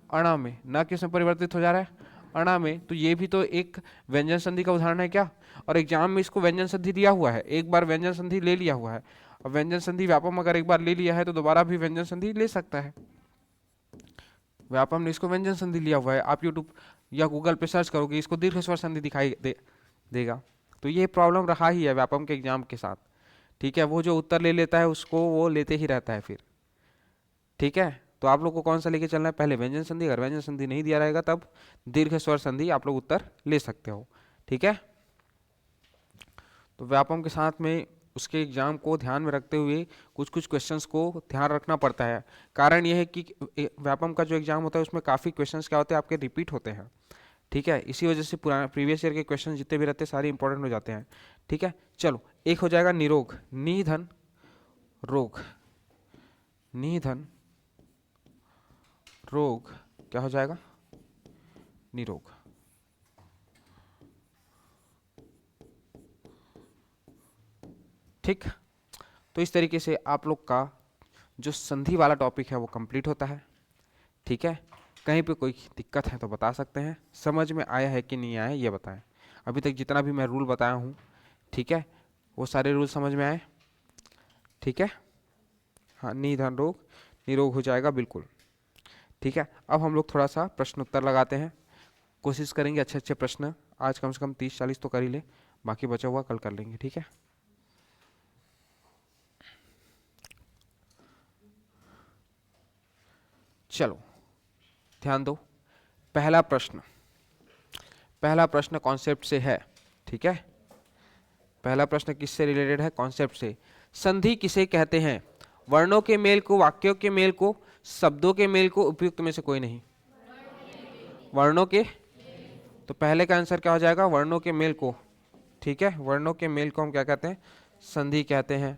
अणा में। न किस में परिवर्तित हो जा रहा है, अणा में। तो ये भी तो एक व्यंजन संधि का उदाहरण है क्या, और एग्जाम में इसको व्यंजन संधि दिया हुआ है, एक बार व्यंजन संधि ले लिया हुआ है। अब व्यंजन संधि व्यापम अगर एक बार ले लिया है तो दोबारा भी व्यंजन संधि ले सकता है। व्यापम ने इसको व्यंजन संधि लिया हुआ है, आप यूट्यूब या गूगल पे सर्च करोगे इसको दीर्घ स्वर संधि दिखाई देगा। तो ये प्रॉब्लम रहा ही है व्यापम के एग्जाम के साथ। ठीक है, वो जो उत्तर ले लेता है उसको वो लेते ही रहता है फिर। ठीक है, तो आप लोग को कौन सा लेके चलना है, पहले व्यंजन संधि, अगर व्यंजन संधि नहीं दिया रहेगा तब दीर्घ स्वर संधि आप लोग उत्तर ले सकते हो। ठीक है, तो व्यापम के साथ में उसके एग्जाम को ध्यान में रखते हुए कुछ कुछ क्वेश्चंस को ध्यान रखना पड़ता है। कारण यह है कि व्यापम का जो एग्जाम होता है उसमें काफ़ी क्वेश्चंस क्या होते हैं, आपके रिपीट होते हैं। ठीक है, इसी वजह से पुराने प्रीवियस ईयर के क्वेश्चन जितने भी रहते हैं सारे इंपॉर्टेंट हो जाते हैं। ठीक है, चलो एक हो जाएगा निरोग, निधन रोग, निधन रोग क्या हो जाएगा, निरोग। ठीक, तो इस तरीके से आप लोग का जो संधि वाला टॉपिक है वो कंप्लीट होता है। ठीक है, कहीं पे कोई दिक्कत है तो बता सकते हैं, समझ में आया है कि नहीं आया ये बताएं। अभी तक जितना भी मैं रूल बताया हूँ, ठीक है, वो सारे रूल समझ में आए। ठीक है, हाँ, निधन रोग निरोग हो जाएगा बिल्कुल। ठीक है, अब हम लोग थोड़ा सा प्रश्न उत्तर लगाते हैं, कोशिश करेंगे अच्छे अच्छे प्रश्न आज कम से कम 30-40 तो कर ही ले, बाकी बचा हुआ कल कर लेंगे। ठीक है, चलो ध्यान दो। पहला प्रश्न, पहला प्रश्न कॉन्सेप्ट से है। ठीक है, पहला प्रश्न किससे रिलेटेड है, कॉन्सेप्ट से। संधि किसे कहते हैं, वर्णों के मेल को, वाक्यों के मेल को, शब्दों के मेल को, उपयुक्त में से कोई नहीं, वर्णों के। तो पहले का आंसर क्या हो जाएगा, वर्णों के मेल को। ठीक है, वर्णों के मेल को हम क्या कहते हैं, संधि कहते हैं।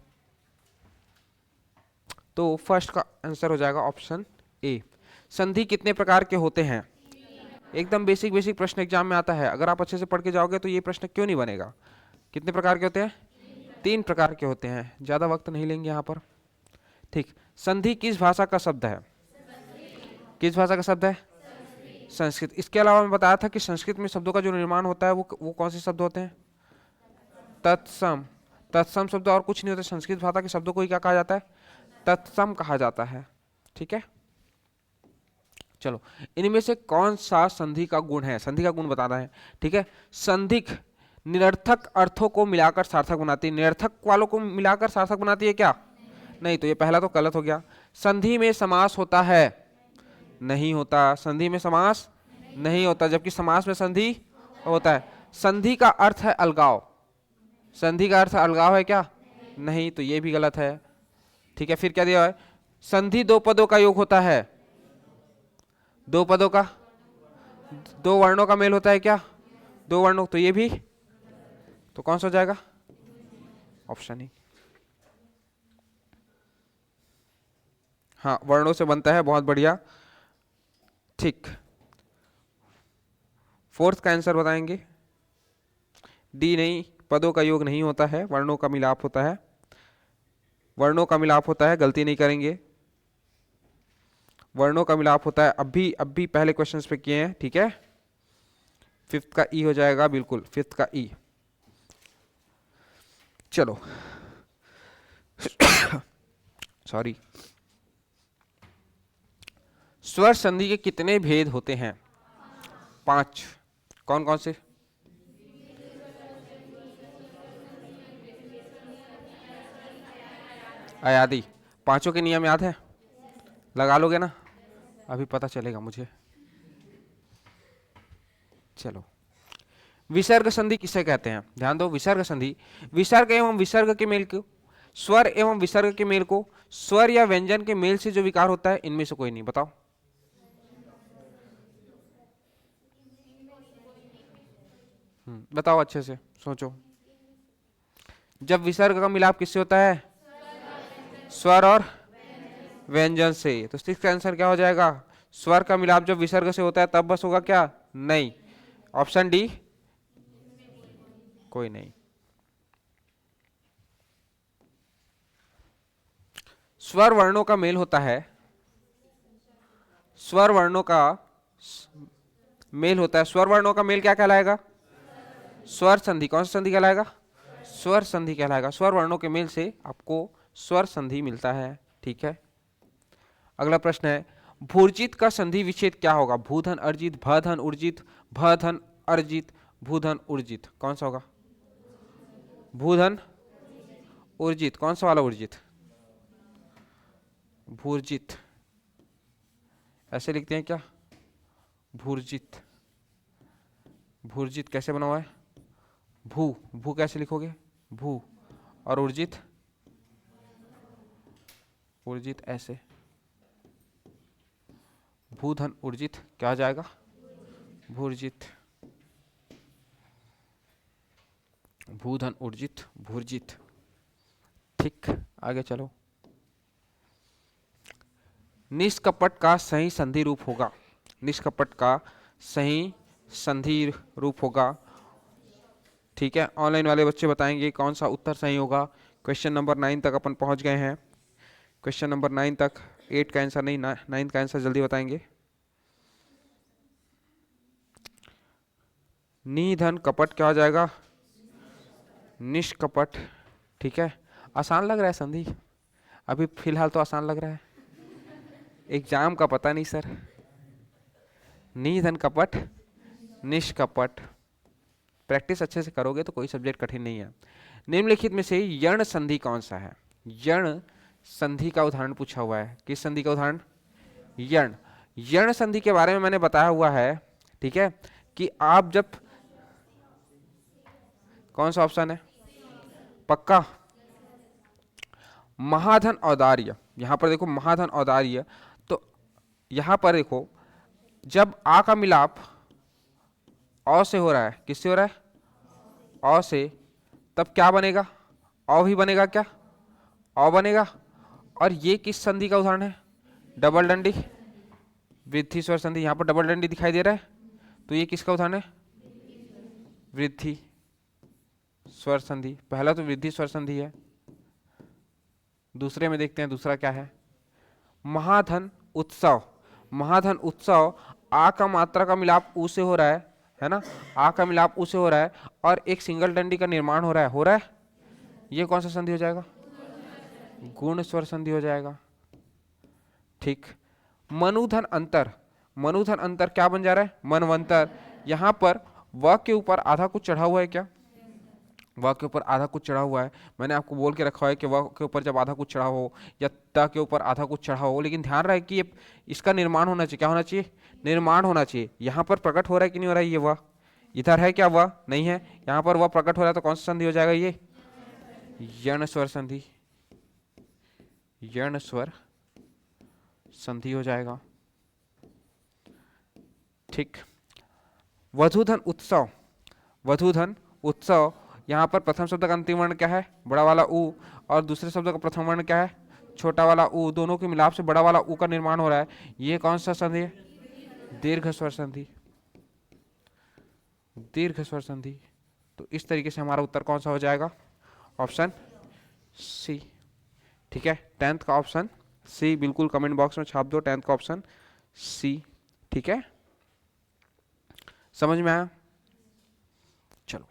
तो फर्स्ट का आंसर हो जाएगा ऑप्शन ए। संधि कितने प्रकार के होते हैं, एकदम बेसिक बेसिक प्रश्न एग्जाम में आता है, अगर आप अच्छे से पढ़ के जाओगे तो ये प्रश्न क्यों नहीं बनेगा। कितने प्रकार के होते हैं, 3 प्रकार के होते हैं, ज्यादा वक्त नहीं लेंगे यहाँ पर। ठीक, संधि किस भाषा का शब्द है, किस भाषा का शब्द है, संस्कृत। इसके अलावा मैं बताया था कि संस्कृत में शब्दों का जो निर्माण होता है वो कौन से शब्द होते हैं, तत्सम। तत्सम शब्द और कुछ नहीं होता, संस्कृत भाषा के शब्दों को ही क्या कहा जाता है, तत्सम कहा जाता है। ठीक है, चलो इनमें से कौन सा संधि का गुण है, संधि का गुण बताना है। ठीक है, संधिक निरर्थक अर्थों को मिलाकर सार्थक बनाती है, निरर्थक वालों को मिलाकर सार्थक बनाती है क्या, नहीं, तो ये पहला तो गलत हो गया। संधि में समास होता है, नहीं होता, संधि में समास नहीं होता, जबकि समास में संधि होता है। संधि का अर्थ है अलगाव, संधि का अर्थ अलगाव है क्या, नहीं, तो ये भी गलत है। ठीक है, फिर क्या दिया है, संधि दो पदों का योग होता है, दो पदों का, दो वर्णों का मेल होता है क्या, दो वर्णों, तो ये भी, तो कौन सा हो जाएगा, ऑप्शन ई। हाँ, वर्णों से बनता है, बहुत बढ़िया। ठीक, फोर्थ का आंसर बताएंगे, डी नहीं, पदों का योग नहीं होता है, वर्णों का मिलाप होता है, वर्णों का मिलाप होता है, गलती नहीं करेंगे, वर्णों का मिलाप होता है। अब भी पहले क्वेश्चंस पे किए हैं। ठीक है, फिफ्थ का ई हो जाएगा बिल्कुल, फिफ्थ का ई। चलो सॉरी, स्वर संधि के कितने भेद होते हैं? 5। कौन कौन से? अयादि। पांचों के नियम याद है? लगा लोगे ना? अभी पता चलेगा मुझे। चलो, विसर्ग संधि किसे कहते हैं? ध्यान दो, विसर्ग संधि विसर्ग एवं विसर्ग के मेल को, स्वर एवं विसर्ग के मेल को, स्वर या व्यंजन के मेल से जो विकार होता है, इनमें से कोई नहीं। बताओ। बताओ, अच्छे से सोचो। जब विसर्ग का मिलाप किससे होता है? स्वर और व्यंजन से। तो इसका आंसर क्या हो जाएगा? स्वर का मिलाप जब विसर्ग से होता है तब बस होगा क्या? नहीं। ऑप्शन डी, कोई नहीं। स्वर वर्णों का मेल होता है, स्वर वर्णों का मेल होता है। स्वर वर्णों का मेल क्या कहलाएगा? स्वर संधि। कौन सा संधि कहलाएगा? स्वर संधि कहलाएगा। स्वर वर्णों के मेल से आपको स्वर संधि मिलता है। ठीक है, अगला प्रश्न है, भूर्जित का संधि विच्छेद क्या होगा? भूधन अर्जित, भधन उर्जित, भधन अर्जित, भूधन उर्जित। कौन सा होगा? भूधन उर्जित। कौन सा वाला उर्जित? भूर्जित। ऐसे लिखते हैं क्या? भूर्जित। भूर्जित कैसे बना हुआ है? भू। भू कैसे लिखोगे? भू। और उर्जित? उर्जित ऐसे। भूधन उर्जित क्या आ जाएगा? भूर्जित। भूधन उर्जित, भूर्जित। ठीक, आगे चलो। निष्कपट का सही संधि रूप होगा। निष्कपट का सही संधि रूप होगा। ठीक है, ऑनलाइन वाले बच्चे बताएंगे कौन सा उत्तर सही होगा। क्वेश्चन नंबर 9 तक अपन पहुंच गए हैं। क्वेश्चन नंबर 9 तक, 8 का आंसर नहीं, 9 का आंसर जल्दी बताएंगे। निधन कपट क्या हो जाएगा? निष्कपट। ठीक है, आसान लग रहा है संधि अभी फिलहाल तो आसान लग रहा है, एग्जाम का पता नहीं सर। निधन कपट, निष्कपट। प्रैक्टिस अच्छे से करोगे तो कोई सब्जेक्ट कठिन नहीं है। निम्नलिखित में से यण संधि कौन सा है? यण संधि का उदाहरण पूछा हुआ है। किस संधि का उदाहरण? यण। यण संधि के बारे में मैंने बताया हुआ है, ठीक है, कि आप जब, कौन सा ऑप्शन है? पक्का? महाधन औदार्य। यहां पर देखो, महाधन औदार्य। तो यहां पर देखो, जब आ का मिलाप अ से हो रहा है, किससे हो रहा है? अ से, तब क्या बनेगा? अ भी बनेगा क्या? अ बनेगा। और ये किस संधि का उदाहरण है? डबल डंडी, वृद्धि स्वर संधि। यहां पर डबल डंडी दिखाई दे रहा है, तो ये किसका उदाहरण है? वृद्धि स्वर संधि। पहला तो वृद्धि स्वर संधि है, दूसरे में देखते हैं दूसरा क्या है। महाधन उत्सव। महाधन उत्सव, आ का मात्रा का मिलाप ऊ से हो रहा है ना? आ का मिलाप ऊ से हो रहा है और एक सिंगल डंडी का निर्माण हो रहा है, हो रहा है। ये कौन सा संधि हो जाएगा? गुण स्वर संधि हो जाएगा। ठीक। मनुधन अंतर। मनुधन अंतर क्या बन जा रहा है? मनवंतर। यहां पर व के ऊपर आधा कुछ चढ़ा हुआ है क्या? व के ऊपर आधा कुछ चढ़ा हुआ है। मैंने आपको बोल के रखा है कि व के ऊपर जब आधा कुछ चढ़ा हो या त के ऊपर आधा कुछ चढ़ा हो, लेकिन ध्यान रहे कि ये इसका निर्माण होना चाहिए। क्या होना चाहिए? निर्माण होना चाहिए। यहाँ पर प्रकट हो रहा है कि नहीं हो रहा है? ये व इधर है क्या? व नहीं है। यहाँ पर व प्रकट हो रहा है, तो कौन सा संधि हो जाएगा? ये यण स्वर संधि। यण स्वर संधि हो जाएगा। ठीक। वधूधन उत्सव। वधूधन उत्सव, यहाँ पर प्रथम शब्द का अंतिम वर्ण क्या है? बड़ा वाला ऊ। और दूसरे शब्द का प्रथम वर्ण क्या है? छोटा वाला ऊ। दोनों के मिलाप से बड़ा वाला ऊ का निर्माण हो रहा है। ये कौन सा संधि है? दीर्घ स्वर संधि। दीर्घ स्वर संधि। तो इस तरीके से हमारा उत्तर कौन सा हो जाएगा? Option C. ठीक है, 10th का ऑप्शन सी बिल्कुल कमेंट बॉक्स में छाप दो, 10th का ऑप्शन सी। ठीक है, समझ में आया? चलो,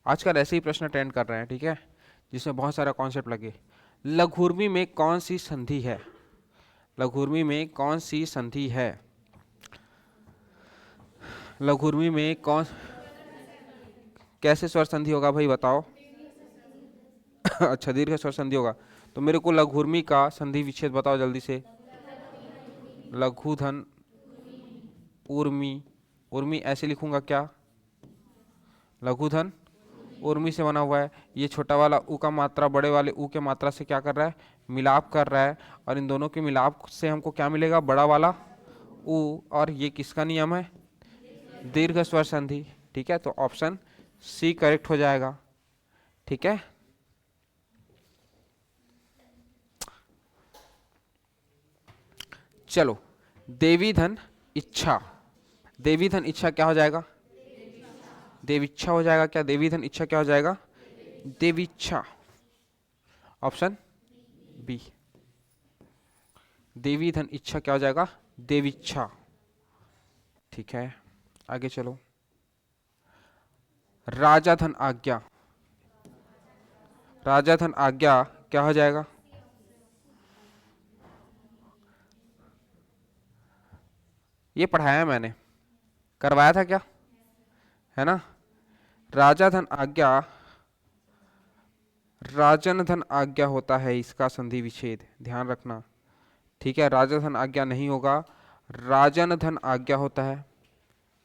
आजकल ऐसे ही प्रश्न अटेंड कर रहे हैं, ठीक है, जिसमें बहुत सारा कॉन्सेप्ट लगे। लघुर्मी में कौन सी संधि है? लघुर्मी में कौन सी संधि है? लघुर्मी में कौन, कैसे स्वर संधि होगा भाई बताओ? अच्छा, दीर्घ स्वर संधि होगा। तो मेरे को लघुर्मी का संधि विच्छेद बताओ जल्दी से। लघुधन उर्मी, उर्मी ऐसे लिखूंगा क्या? लघुधन उर्मी से बना हुआ है। ये छोटा वाला ऊ का मात्रा बड़े वाले ऊ के मात्रा से क्या कर रहा है? मिलाप कर रहा है। और इन दोनों के मिलाप से हमको क्या मिलेगा? बड़ा वाला ऊ। और ये किसका नियम है? दीर्घ स्वर संधि। ठीक है, तो ऑप्शन सी करेक्ट हो जाएगा। ठीक है, चलो। देवी धन इच्छा, देवी धन इच्छा क्या हो जाएगा? देवीच्छा हो जाएगा क्या? देवी धन इच्छा क्या हो जाएगा? देवीच्छा। Option B. देवी धन इच्छा क्या हो जाएगा? देवीच्छा। ठीक है, आगे चलो। राजा धन आज्ञा, राजा धन आज्ञा क्या हो जाएगा? ये पढ़ाया मैंने, करवाया था क्या? है ना? राजा धन आज्ञा, राजन धन आज्ञा होता है इसका संधि विच्छेद, ध्यान रखना। ठीक है, राजा धन आज्ञा नहीं होगा, राजन धन आज्ञा होता है।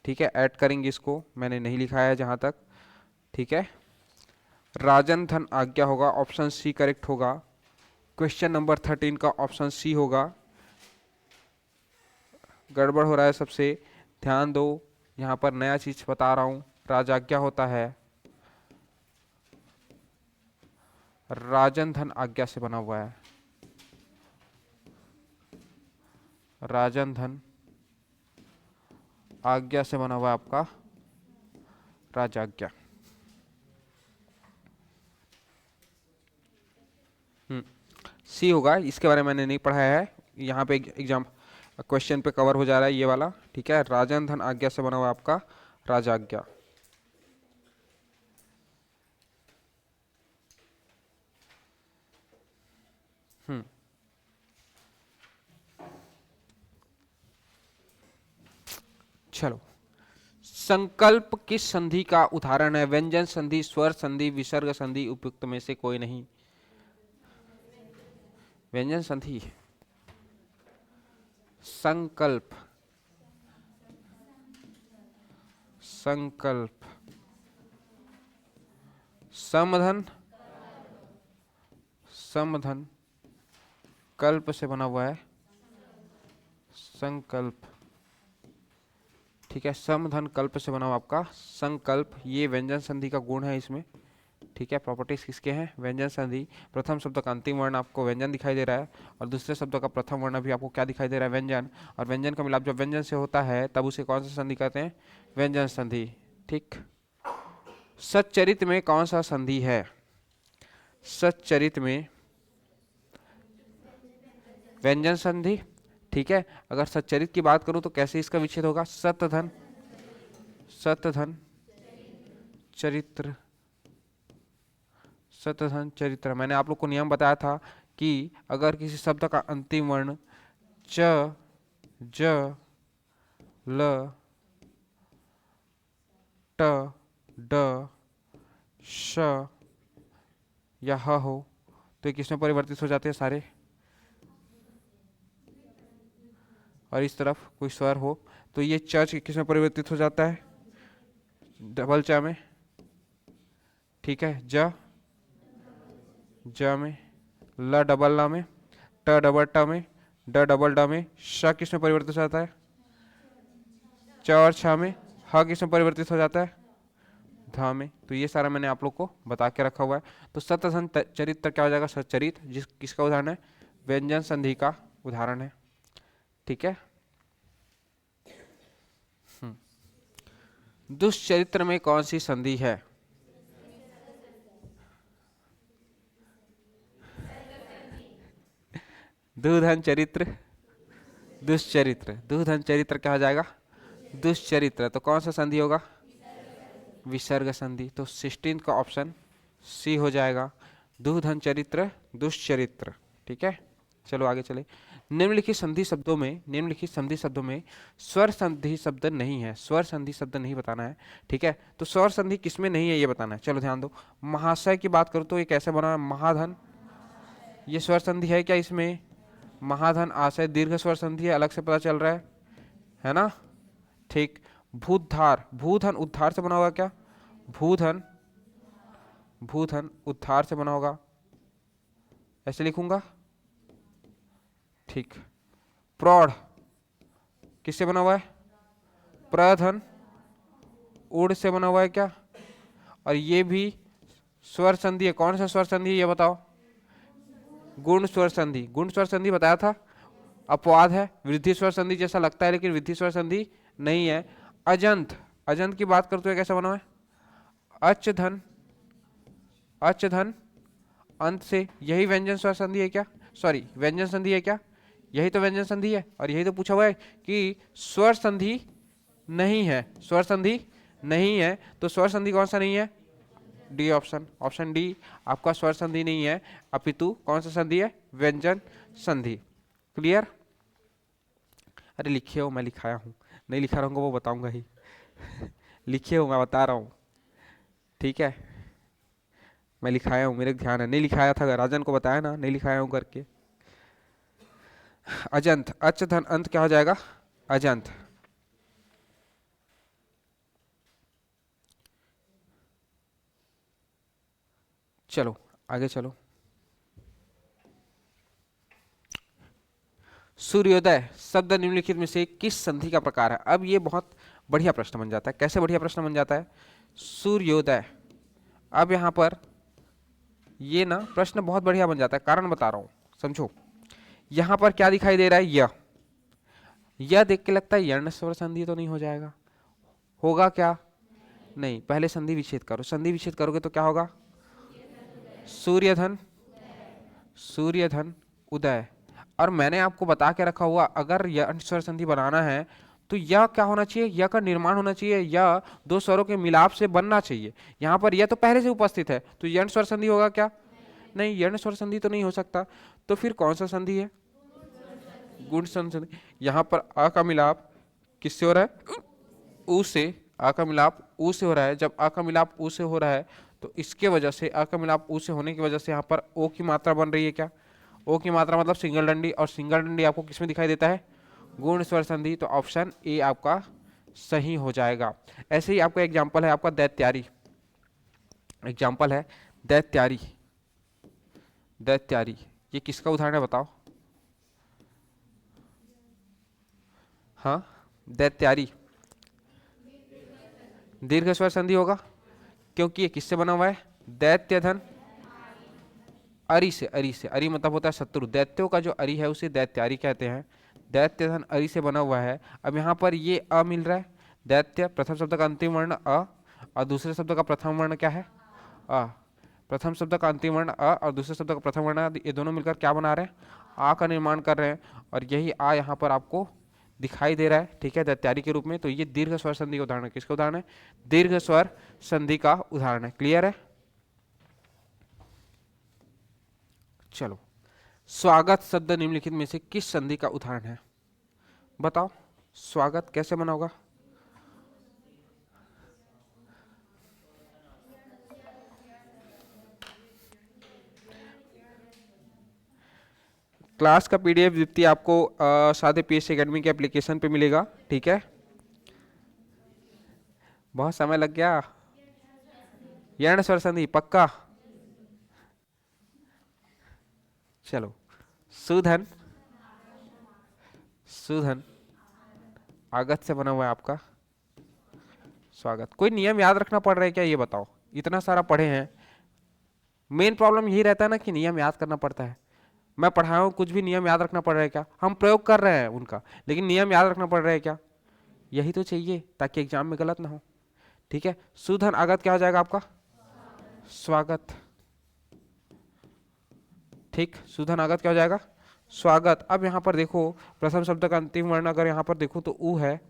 ठीक है, ऐड करेंगे इसको, मैंने नहीं लिखा है जहां तक। ठीक है, राजन धन आज्ञा होगा, ऑप्शन सी करेक्ट होगा। क्वेश्चन नंबर 13 का ऑप्शन सी होगा। गड़बड़ हो रहा है सबसे, ध्यान दो। यहाँ पर नया चीज बता रहा हूँ। राजाज्ञा होता है, राजन धन आज्ञा से बना हुआ है। राजन धन आज्ञा से बना हुआ है आपका राजाज्ञा। सी होगा, इसके बारे में मैंने नहीं पढ़ाया है। यहाँ पे एग्जाम क्वेश्चन पे कवर हो जा रहा है ये वाला। ठीक है, राजन धन आज्ञा से बना हुआ आपका राजाज्ञा। चलो, संकल्प किस संधि का उदाहरण है? व्यंजन संधि, स्वर संधि, विसर्ग संधि, उपयुक्त में से कोई नहीं। व्यंजन संधि। संकल्प, संकल्प, समधन, समधन कल्प से बना हुआ है संकल्प। ठीक है, समधन कल्प से बना हुआ आपका संकल्प। ये व्यंजन संधि का गुण है इसमें। ठीक है, प्रॉपर्टीज किसके हैं? व्यंजन संधि। प्रथम शब्द का अंतिम वर्ण आपको व्यंजन दिखाई दे रहा है, और दूसरे शब्द का प्रथम वर्ण भी आपको क्या दिखाई दे रहा है? व्यंजन। और व्यंजन का मिलाप जब व्यंजन से होता है तब उसे कौन सा संधि कहते हैं? व्यंजन संधि। ठीक, सच्चरित में कौन सा संधि है? सच्चरित में व्यंजन संधि। ठीक है, अगर सच्चरित की बात करूं तो कैसे इसका विच्छेद होगा? सतधन, सतधन चरित्र, सतधन चरित्र। मैंने आप लोग को नियम बताया था कि अगर किसी शब्द का अंतिम वर्ण च, ज, ल, ट, ड, श या ह हो तो ये किसमें परिवर्तित हो जाते हैं? सारे। और इस तरफ कोई स्वर हो तो ये च किसमें परिवर्तित हो जाता है? डबल च में। ठीक है, ज, ज में, ल डबल ल में, ट डबल ट में, ड डबल ड में, श किसमें परिवर्तित हो जाता है? च और छ में। ह किसमें परिवर्तित हो जाता है? ध में। तो ये सारा मैंने आप लोग को बता के रखा हुआ है। तो सतधन चरित्र क्या हो जाएगा? सच्चरित, जिस किसका उदाहरण है? व्यंजन संधि का उदाहरण है। ठीक है, दुष्चरित्र में कौन सी संधि है? दुधन चरित्र, दुष्चरित्र। दुधन चरित्र क्या हो जाएगा? दुष्चरित्र। तो कौन सा संधि होगा? विसर्ग संधि। तो 16 का ऑप्शन सी हो जाएगा, दुधन चरित्र, दुष्चरित्र। ठीक है, चलो आगे चले। निम्नलिखित संधि शब्दों में स्वर संधि शब्द नहीं है, स्वर संधि शब्द नहीं बताना है, ठीक है। तो स्वर संधि किसमें नहीं है ये बताना है। चलो ध्यान दो, महाशय की बात करो तो ये कैसे बना है, महाधन, ये स्वर संधि है क्या इसमें, महाधन आशय दीर्घ स्वर संधि है, अलग से पता चल रहा है ना, ठीक। भूधार, भूधन उद्धार से बना होगा क्या, भूधन, भूधन उद्धार से बना होगा, ऐसे लिखूंगा, ठीक। प्रौढ़ किससे बना हुआ है, प्रधन उड़ से बना हुआ है क्या, और ये भी स्वर संधि है, कौन सा स्वर संधि है ये बताओ, गुण स्वर संधि, गुण स्वर संधि बताया था, अपवाद है, वृद्धि स्वर संधि जैसा लगता है लेकिन वृद्धि स्वर संधि नहीं है। अजंत, अजंत की बात करते हुए कैसा बना है, अच धन, अच धन अंत से, यही व्यंजन स्वर संधि है क्या, सॉरी व्यंजन संधि है क्या, यही तो व्यंजन संधि है, और यही तो पूछा हुआ है कि स्वर संधि नहीं है, स्वर संधि नहीं है, तो स्वर संधि कौन सा नहीं है, डी ऑप्शन, ऑप्शन डी आपका स्वर संधि नहीं है, अपितु कौन सा संधि है, व्यंजन संधि। क्लियर। अरे लिखे हो, मैं लिखाया हूँ, नहीं लिखा रहूंगा वो बताऊंगा ही लिखे हो मैं बता रहा हूँ, ठीक है, मैं लिखाया हूँ, मेरे ध्यान है, नहीं लिखाया था, राजन को बताया ना, नहीं लिखाया हूँ करके। अजंत, अच धन अंत क्या हो जाएगा, अजंत। चलो आगे चलो। सूर्योदय शब्द निम्नलिखित में से किस संधि का प्रकार है। अब ये बहुत बढ़िया प्रश्न बन जाता है, कैसे बढ़िया प्रश्न बन जाता है, सूर्योदय। अब यहां पर ये ना प्रश्न बहुत बढ़िया बन जाता है, कारण बता रहा हूं, समझो। यहां पर क्या दिखाई दे रहा है, यह देख के लगता है यर्ण स्वर संधि तो नहीं हो जाएगा, होगा क्या, नहीं, पहले संधि विच्छेद करो, संधि विच्छेद करोगे तो क्या होगा, सूर्यधन, सूर्यधन उदय। और मैंने आपको बता के रखा हुआ, अगर यह स्वर संधि बनाना है तो यह क्या होना चाहिए, यह का निर्माण होना चाहिए, यह दो स्वरों के मिलाप से बनना चाहिए। यहाँ पर यह तो पहले से उपस्थित है, तो यर्ण स्वर संधि होगा क्या, नहीं, यर्ण स्वर संधि तो नहीं हो सकता, तो फिर कौन सा संधि है, गुण संधि। यहाँ पर अ का मिलाप किससे हो रहा है, उ से, आ का मिलाप उ से हो रहा है, जब आ का मिलाप उ से हो रहा है तो इसके वजह से, आ का मिलाप उ से होने की वजह से यहाँ पर ओ की मात्रा बन रही है क्या, ओ की मात्रा मतलब सिंगल डंडी, और सिंगल डंडी आपको किसमें दिखाई देता है, गुण स्वर संधि, तो ऑप्शन ए आपका सही हो जाएगा। ऐसे ही आपका एग्जाम्पल है आपका दैत्यारी, एग्जाम्पल है दैत्यारी, दैत्यारी ये किसका उदाहरण है बताओ, हाँ दैत्यारी दीर्घ स्वर संधि होगा, क्योंकि ये किससे बना हुआ है, दैत्य धन अरि से, अरि से, अरि मतलब होता है शत्रु, दैत्यों का जो अरि है उसे दैत्यारी कहते हैं, दैत्य धन अरि से बना हुआ है। अब यहाँ पर ये अ मिल रहा है, दैत्य प्रथम शब्द का अंतिम वर्ण अ, और दूसरे शब्द का प्रथम वर्ण क्या है, अ, प्रथम शब्द का अंतिम वर्ण अ और दूसरे शब्द का प्रथम वर्ण, ये दोनों मिलकर क्या बना रहे हैं, आ का निर्माण कर रहे हैं, और यही आ यहाँ पर आपको दिखाई दे रहा है, ठीक है, दैत्यारी के रूप में। तो ये दीर्घ स्वर संधि का उदाहरण है, किसका उदाहरण है, दीर्घ स्वर संधि का उदाहरण है। क्लियर है। चलो, स्वागत शब्द निम्नलिखित में से किस संधि का उदाहरण है, बताओ, स्वागत कैसे बना होगा, क्लास का पीडीएफ दीप्ति आपको सादे पीएस एकेडमी के एप्लीकेशन पे मिलेगा, ठीक है। बहुत समय लग गया, यर्ण स्वर संधि पक्का। चलो, सुधन, सुधन आगत से बना हुआ है आपका स्वागत। कोई नियम याद रखना पड़ रहा है क्या ये बताओ, इतना सारा पढ़े हैं, मेन प्रॉब्लम यही रहता है ना कि नियम याद करना पड़ता है। मैं पढ़ाया हूँ, कुछ भी नियम याद रखना पड़ रहा है क्या, हम प्रयोग कर रहे हैं उनका, लेकिन नियम याद रखना पड़ रहा है क्या, यही तो चाहिए ताकि एग्जाम में गलत ना हो, ठीक है। सुधन आगत क्या हो जाएगा आपका, स्वागत, ठीक, सुधन आगत क्या हो जाएगा, स्वागत। अब यहाँ पर देखो, प्रथम शब्द का अंतिम वर्ण अगर यहाँ पर देखो तो उ है,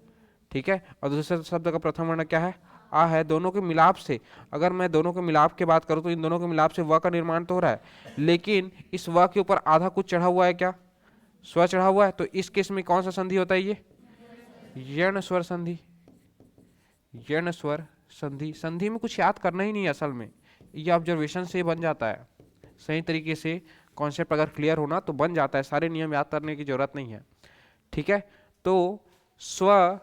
ठीक है, और दूसरे शब्द का प्रथम वर्ण क्या है, आ है। दोनों के मिलाप से, अगर मैं दोनों के मिलाप की बात करूं तो इन दोनों के मिलाप से व का निर्माण तो हो रहा है, लेकिन इस व के ऊपर आधा कुछ चढ़ा हुआ है क्या, स्वर चढ़ा हुआ है, तो इस केस में कौन सा संधि होता है? ये यण स्वर संधि। यण स्वर संधि। संधि में कुछ याद करना ही नहीं है असल में, ये ऑब्जर्वेशन से बन जाता है। सही तरीके से कॉन्सेप्ट अगर क्लियर होना तो बन जाता है, सारे नियम याद करने की जरूरत नहीं है। ठीक है, तो स्व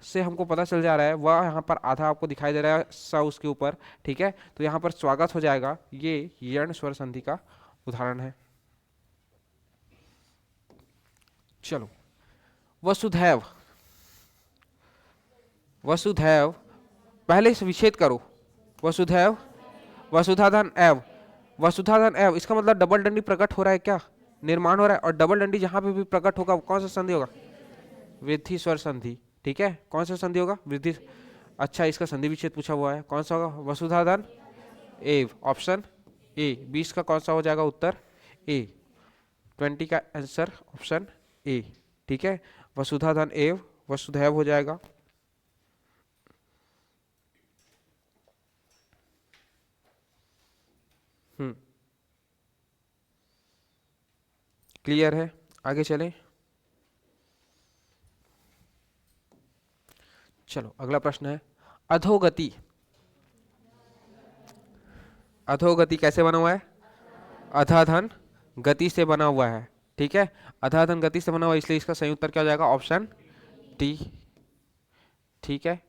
से हमको पता चल जा रहा है, वह यहाँ पर आधा आपको दिखाई दे रहा है स उसके ऊपर। ठीक है, तो यहाँ पर स्वागत हो जाएगा, ये यण स्वर संधि का उदाहरण है। चलो, वसुधैव। वसुधैव, पहले से विच्छेद करो। वसुधैव, वसुधाधन एव। वसुधाधन एव, इसका मतलब डबल डंडी प्रकट हो रहा है क्या? निर्माण हो रहा है। और डबल डंडी जहां पे भी प्रकट होगा कौन सा संधि होगा? वृद्धि स्वर संधि। ठीक है, कौन सा संधि होगा? वृद्धि। अच्छा, इसका संधि विच्छेद पूछा हुआ है, कौन सा होगा? वसुधाधन एव, ऑप्शन ए। 20 का कौन सा हो जाएगा उत्तर? ए। 20 का आंसर ऑप्शन ए। ठीक है, वसुधाधन एव, वसुधैव हो जाएगा। क्लियर है, आगे चलें। चलो, अगला प्रश्न है अधोगति। अधोगति कैसे बना हुआ है? अधाधन गति से बना हुआ है। ठीक है, अधाधन गति से बना हुआ है, इसलिए इसका सही उत्तर क्या हो जाएगा? Option T. ठीक है,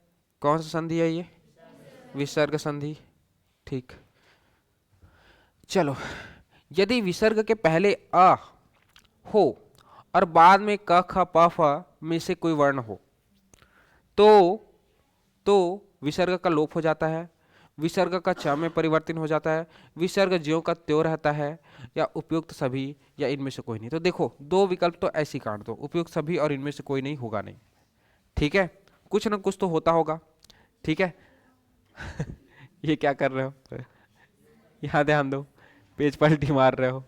कौन सा संधि है ये? विसर्ग संधि। ठीक, चलो, यदि विसर्ग के पहले अ हो और बाद में क ख प फ में से कोई वर्ण हो तो विसर्ग का लोप हो जाता है, विसर्ग का च में परिवर्तन हो जाता है, विसर्ग ज्यों का त्यों रहता है, या उपयुक्त सभी, या इनमें से कोई नहीं। तो देखो, दो विकल्प तो ऐसी काट दो, उपयुक्त सभी और इनमें से कोई नहीं होगा नहीं। ठीक है, कुछ ना कुछ तो होता होगा। ठीक है ये क्या कर रहे हो? यहाँ ध्यान दो, पेज पलटी मार रहे हो।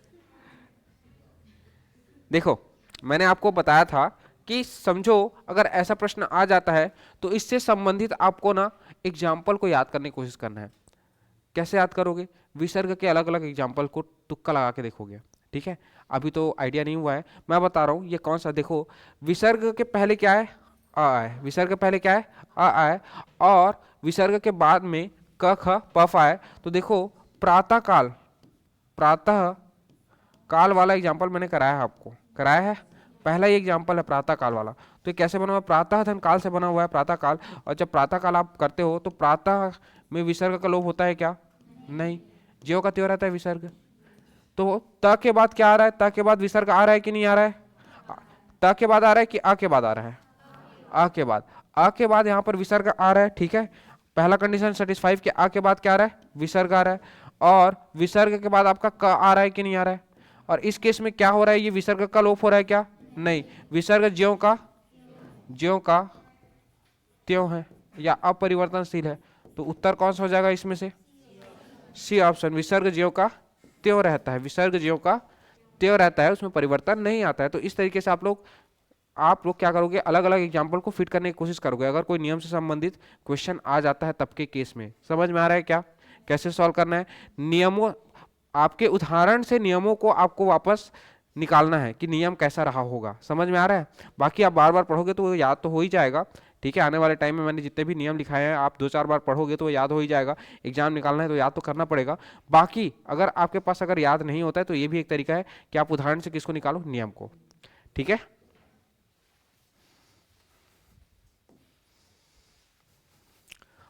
देखो, मैंने आपको बताया था कि समझो अगर ऐसा प्रश्न आ जाता है तो इससे संबंधित आपको ना एग्जाम्पल को याद करने की कोशिश करना है। कैसे याद करोगे? विसर्ग के अलग अलग एग्जाम्पल को तुक्का लगा के देखोगे। ठीक है, अभी तो आइडिया नहीं हुआ है, मैं बता रहा हूँ ये कौन सा। देखो, विसर्ग के पहले क्या है? आ है। विसर्ग के पहले क्या है? आ है। और विसर्ग के बाद में क ख प फ आए, तो देखो प्रातः काल, प्रातः काल वाला एग्जाम्पल मैंने कराया है, आपको कराया है। पहला ही एग्जाम्पल है प्रातः काल वाला। तो ये कैसे बना हुआ है? प्रातः धन काल से बना हुआ है, प्रातः काल। और जब प्रातः काल आप करते हो तो प्रातः में विसर्ग का लोप होता है क्या? नहीं, ज्यों का त्यों रहता है विसर्ग। तो त के बाद क्या आ रहा है? त के बाद विसर्ग आ रहा है कि नहीं आ रहा है? त के बाद आ रहा है कि आ के बाद आ रहा है? आ के बाद। आ के बाद यहाँ पर विसर्ग आ रहा है। ठीक है, पहला कंडीशन सेटिस्फाई कि आ के बाद क्या आ रहा है? विसर्ग आ रहा है। और विसर्ग के बाद आपका क आ रहा है कि नहीं आ रहा है? और इस केस में क्या हो रहा है? ये विसर्ग का लोप हो रहा है क्या? नहीं, विसर्ग ज्यों का त्यों है या अपरिवर्तनशील है। तो उत्तर कौन सा हो जाएगा इसमें से? सी ऑप्शन, विसर्ग ज्यों का त्यों रहता है। विसर्ग ज्यों का त्यों रहता है, उसमें परिवर्तन नहीं आता है। तो इस तरीके से आप लोग क्या करोगे? अलग अलग एग्जाम्पल को फिट करने की कोशिश करोगे, अगर कोई नियम से संबंधित क्वेश्चन आ जाता है तब के केस में। समझ में आ रहा है क्या कैसे सॉल्व करना है? नियमों, आपके उदाहरण से नियमों को आपको वापस निकालना है कि नियम कैसा रहा होगा। समझ में आ रहा है? बाकी आप बार बार पढ़ोगे तो याद तो हो ही जाएगा। ठीक है, आने वाले टाइम में मैंने जितने भी नियम लिखाए हैं आप 2-4 बार पढ़ोगे तो याद हो ही जाएगा। एग्जाम निकालना है तो याद तो करना पड़ेगा। बाकी अगर आपके पास अगर याद नहीं होता है तो ये भी एक तरीका है कि आप उदाहरण से किसको निकालो? नियम को। ठीक है,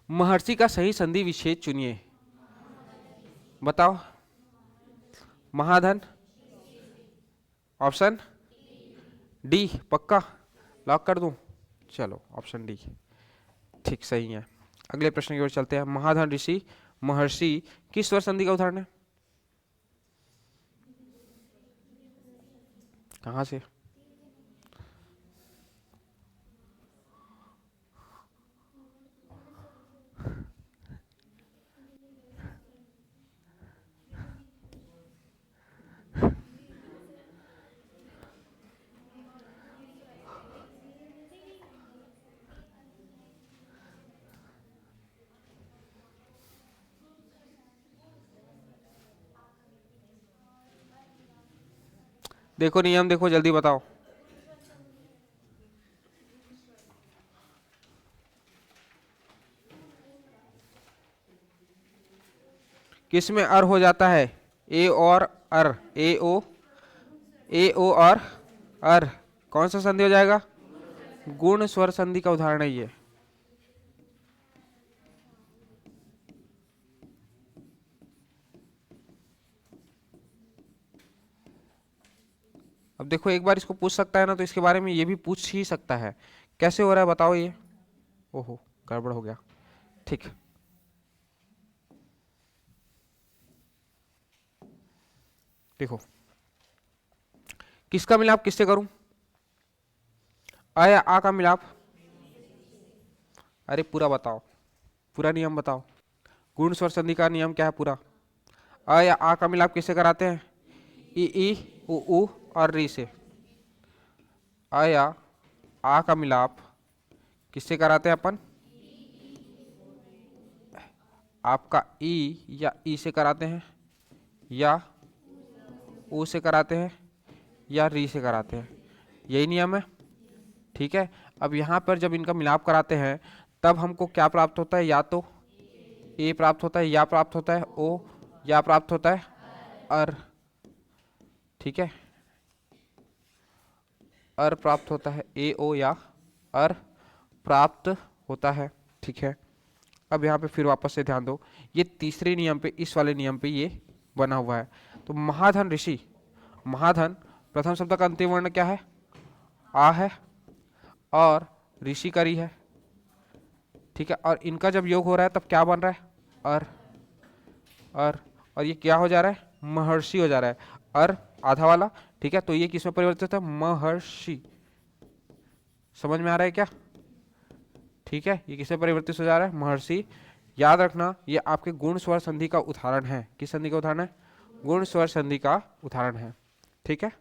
महर्षि का सही संधि विच्छेद चुनिए। बताओ। महाधन, ऑप्शन डी, पक्का लॉक कर दूं? चलो, ऑप्शन डी ठीक सही है। अगले प्रश्न की ओर चलते हैं। महाधन ऋषि महर्षि किस स्वर संधि का उदाहरण है? कहां से? देखो नियम, देखो जल्दी बताओ। किस में अर हो जाता है? ए और अर, ए ओ और अर, कौन सा संधि हो जाएगा? गुण स्वर संधि का उदाहरण है ये। अब देखो एक बार इसको पूछ सकता है ना, तो इसके बारे में ये भी पूछ ही सकता है। कैसे हो रहा है बताओ ये? ओहो, गड़बड़ हो गया। ठीक, देखो किसका मिलाप किससे करूं? आ या आ का मिलाप? अरे पूरा बताओ, पूरा नियम बताओ। गुण स्वर संधि का नियम क्या है पूरा? अ या आ का मिलाप किससे कराते हैं? ई उ और री से। अ या आ का मिलाप किससे कराते हैं अपन? आपका ई या ई से कराते हैं, या ऊ से कराते हैं, या री से कराते हैं। यही नियम है, ठीक है। अब यहाँ पर जब इनका मिलाप कराते हैं तब हमको क्या प्राप्त होता है? या तो ए प्राप्त होता है, या प्राप्त होता है ओ, या प्राप्त होता है अर, ठीक है। अर प्राप्त होता है, ए ओ या अर प्राप्त होता है, ठीक है। अब यहाँ पे फिर वापस से ध्यान दो, ये तीसरे नियम पे, इस वाले नियम पे ये बना हुआ है। तो महाधन ऋषि, महाधन प्रथम शब्द का अंतिम वर्ण क्या है? आ है, और ऋषि करी है, ठीक है। और इनका जब योग हो रहा है तब क्या बन रहा है? अर, अर, और ये क्या हो जा रहा है? महर्षि हो जा रहा है। अर आधा वाला, ठीक है। तो ये किसमें परिवर्तित है? महर्षि। समझ में आ रहा है क्या? ठीक है, ये किसमें परिवर्तित हो जा रहा है? महर्षि। याद रखना ये आपके गुण स्वर संधि का उदाहरण है। किस संधि का उदाहरण है? गुण स्वर संधि का उदाहरण है, ठीक है।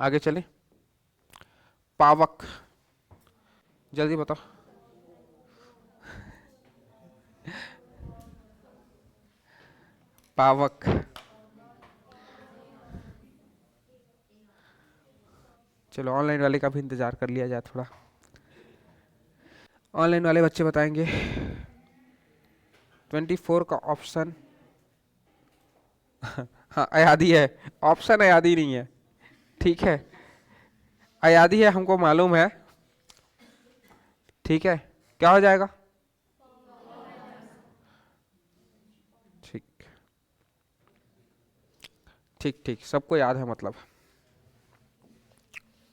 आगे चले, पावक, जल्दी बताओ। पावक, चलो ऑनलाइन वाले का भी इंतजार कर लिया जाए थोड़ा। ऑनलाइन वाले बच्चे बताएंगे। 24 का ऑप्शन हाँ अयादी है, ऑप्शन अयादी नहीं है, ठीक है। अयादी है हमको मालूम है, ठीक है। क्या हो जाएगा? ठीक, ठीक ठीक, सबको याद है मतलब।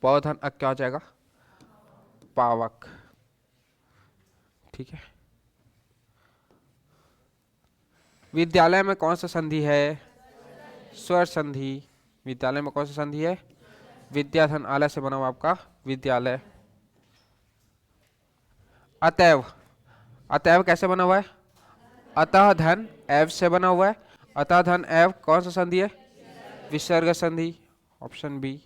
पौधन अक क्या हो जाएगा? पावक, ठीक है। विद्यालय में कौन सा संधि है? स्वर संधि। विद्यालय में कौन सा संधि है? विद्याधन आलय से बना हुआ आपका विद्यालय। अतएव, अतएव कैसे बना हुआ है? अतः धन एव से बना हुआ है। अतः धन एव कौन सा संधि है? विसर्ग संधि, ऑप्शन बी।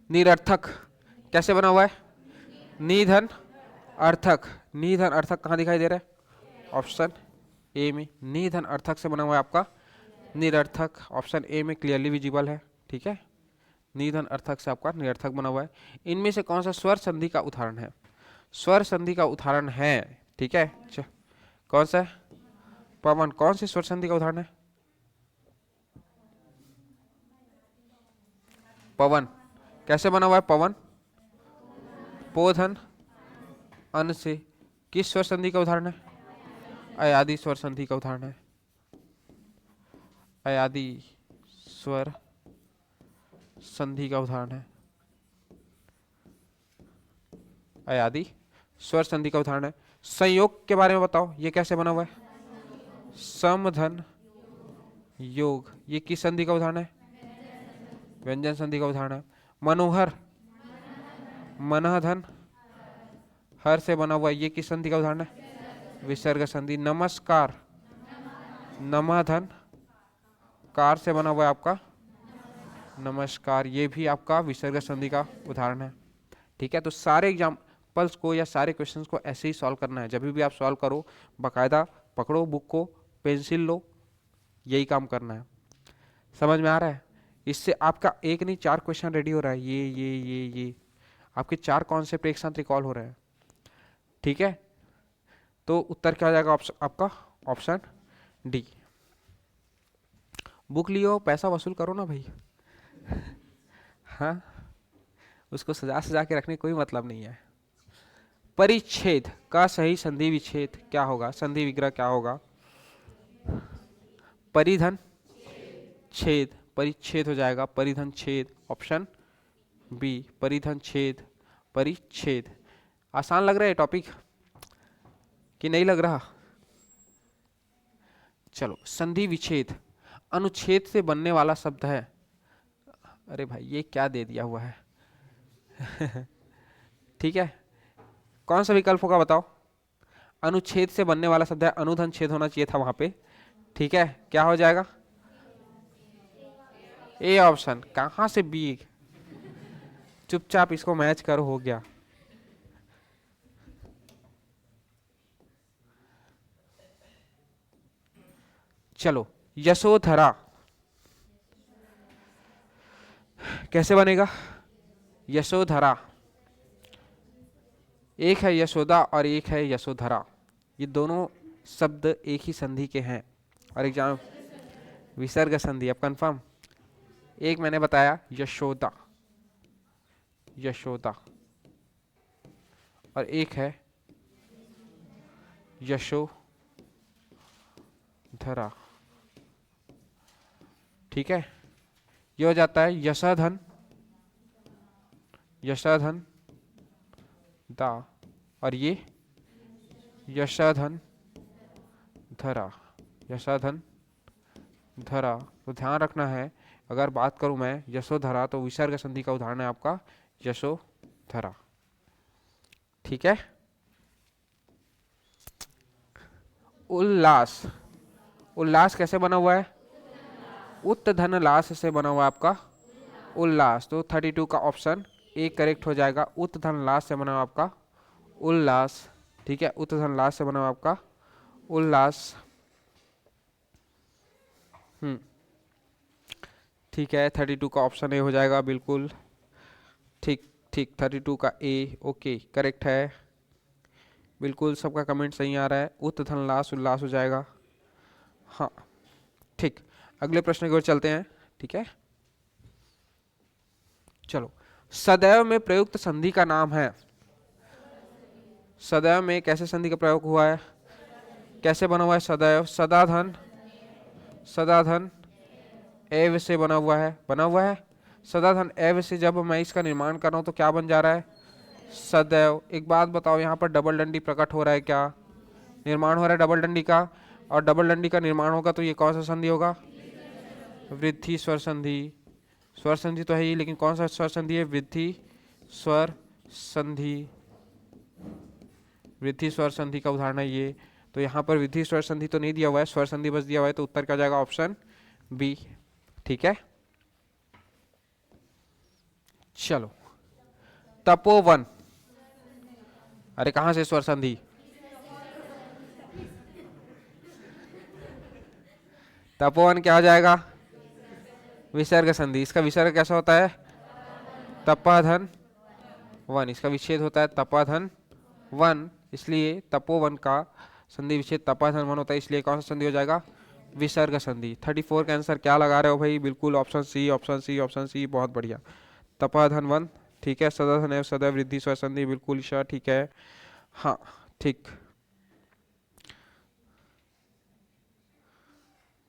निरर्थक कैसे बना हुआ है? निधन अर्थक, निधन अर्थक कहाँ दिखाई दे रहा है? ऑप्शन ए में। निधन अर्थक से बना हुआ है आपका निरर्थक, ऑप्शन ए में क्लियरली विजिबल है, ठीक है। निधन अर्थक से आपका निरर्थक बना हुआ है। इनमें से कौन सा स्वर संधि का उदाहरण है? स्वर संधि का उदाहरण है, ठीक है। कौन सा है? पवन, कौन सी स्वर संधि का उदाहरण है? पवन, कैसे बना हुआ है पवन? पोधन अन से। किस स्वर संधि का उदाहरण है? अयादि स्वर संधि का उदाहरण है। अयादि स्वर संधि का उदाहरण है। अयादि स्वर संधि का उदाहरण है। संयोग के बारे में बताओ, ये कैसे बना हुआ है? समधन योग, ये किस संधि का उदाहरण है? व्यंजन संधि का उदाहरण है। मनोहर, मनहधन हर से बना हुआ, ये किस संधि का उदाहरण है? विसर्ग संधि। नमस्कार, नमधन कार से बना हुआ है आपका नमस्कार, ये भी आपका विसर्ग संधि का उदाहरण है, ठीक है। तो सारे एग्जाम्पल्स को या सारे क्वेश्चंस को ऐसे ही सॉल्व करना है। जब भी आप सॉल्व करो बाकायदा पकड़ो बुक को, पेंसिल लो, यही काम करना है। समझ में आ रहा है? इससे आपका एक नहीं 4 क्वेश्चन रेडी हो रहा है। ये आपके 4 कॉन्सेप्ट एक साथ रिकॉल हो रहे हैं। ठीक है, तो उत्तर क्या हो जाएगा आपका? Option D. बुक लियो, पैसा वसूल करो ना भाई। हाँ, उसको सजा सजा के रखने कोई मतलब नहीं है। परिच्छेद का सही संधि विच्छेद क्या होगा? संधि विग्रह क्या होगा? परिधन छेद, परिच्छेद हो जाएगा परिधन छेद। ऑप्शन बी, परिधन छेद परिच्छेद। आसान लग रहा है टॉपिक कि नहीं लग रहा? चलो, संधि विच्छेद अनुच्छेद से बनने वाला शब्द है। अरे भाई ये क्या दे दिया हुआ है? ठीक है, कौन सा विकल्प होगा बताओ? अनुच्छेद से बनने वाला शब्द है, अनुधन छेद होना चाहिए था वहां पे। ठीक है, क्या हो जाएगा? A option. कहां से बी? चुपचाप इसको मैच करो, हो गया। चलो, यशोधरा कैसे बनेगा? यशोधरा, एक है यशोदा और एक है यशोधरा, ये दोनों शब्द एक ही संधि के हैं। और एग्जाम विसर्ग संधि, अब कंफर्म। एक मैंने बताया यशोदा, यशोदा, और एक है यशोधरा। ठीक है, ये हो जाता है यशोधन, यशोधन दा, और ये यशोधन धरा, यशोधन धरा। तो ध्यान रखना है, अगर बात करूं मैं यशोधरा तो विसर्ग संधि का उदाहरण है आपका यशोधरा। ठीक है, उल्लास, उल्लास कैसे बना हुआ है? उत्तधन लास से बना हुआ है आपका उल्लास। तो 32 का ऑप्शन ए करेक्ट हो जाएगा। उत्तधन लास से बना हुआ आपका उल्लास। ठीक है, उत्तधन लास से बना हुआ आपका उल्लास। ठीक है, 32 का ऑप्शन ए हो जाएगा, बिल्कुल ठीक। ठीक, 32 का ए ओके करेक्ट है, बिल्कुल सबका कमेंट सही आ रहा है। उत्तधन लास उल्लास हो जाएगा। हाँ ठीक, अगले प्रश्न की ओर चलते हैं। ठीक है, चलो, सदैव में प्रयुक्त संधि का नाम है। सदैव में कैसे संधि का प्रयोग हुआ है? कैसे बना हुआ है सदैव? सदाधन, सदाधन एव से बना हुआ है, बना हुआ है। सदाधन एव से जब मैं इसका निर्माण कर रहा हूं तो क्या बन जा रहा है? सदैव। एक बात बताओ, यहाँ पर डबल डंडी प्रकट हो रहा है क्या? निर्माण हो रहा है डबल डंडी का, और डबल डंडी का निर्माण होगा तो ये कौन सा संधि होगा? वृद्धि स्वर संधि। स्वर संधि तो है ही, लेकिन कौन सा स्वर संधि है? वृद्धि स्वर संधि। वृद्धि स्वर संधि का उदाहरण है ये। तो यहाँ पर वृद्धि स्वर संधि तो नहीं दिया हुआ है, स्वर संधि बस दिया हुआ है, तो उत्तर क्या जाएगा? Option B. ठीक है, चलो, तपोवन, अरे कहां से स्वर संधि? तपोवन क्या हो जाएगा? विसर्ग संधि। इसका विसर्ग कैसा होता है? तपाधन वन। इसका विच्छेद होता है तपाधन वन, इसलिए तपोवन का संधि विच्छेद तपाधन वन होता है, इसलिए कौन सा संधि हो जाएगा? विसर्ग संधि। 34 का आंसर क्या लगा रहे हो भाई? बिल्कुल option C, option C, option C, बहुत बढ़िया। तपाधन वन। ठीक है, सदाधन एवं सदैव वृद्धि स्वर संधि, बिल्कुल ईशा ठीक है। हाँ ठीक,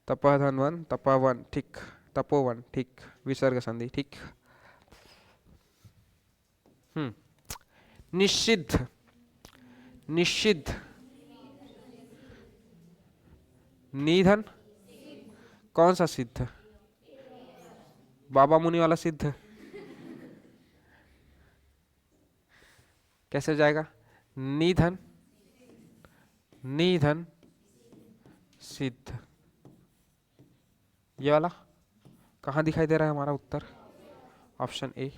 तपाधन वन, तपावन ठीक, तपोवन ठीक, विसर्ग संधि ठीक। निषिद्ध, निषिद्ध निधन, कौन सा सिद्ध? बाबा मुनि वाला सिद्ध? कैसे हो जाएगा? निधन, निधन सिद्ध, ये वाला कहाँ दिखाई दे रहा है हमारा उत्तर? Option A.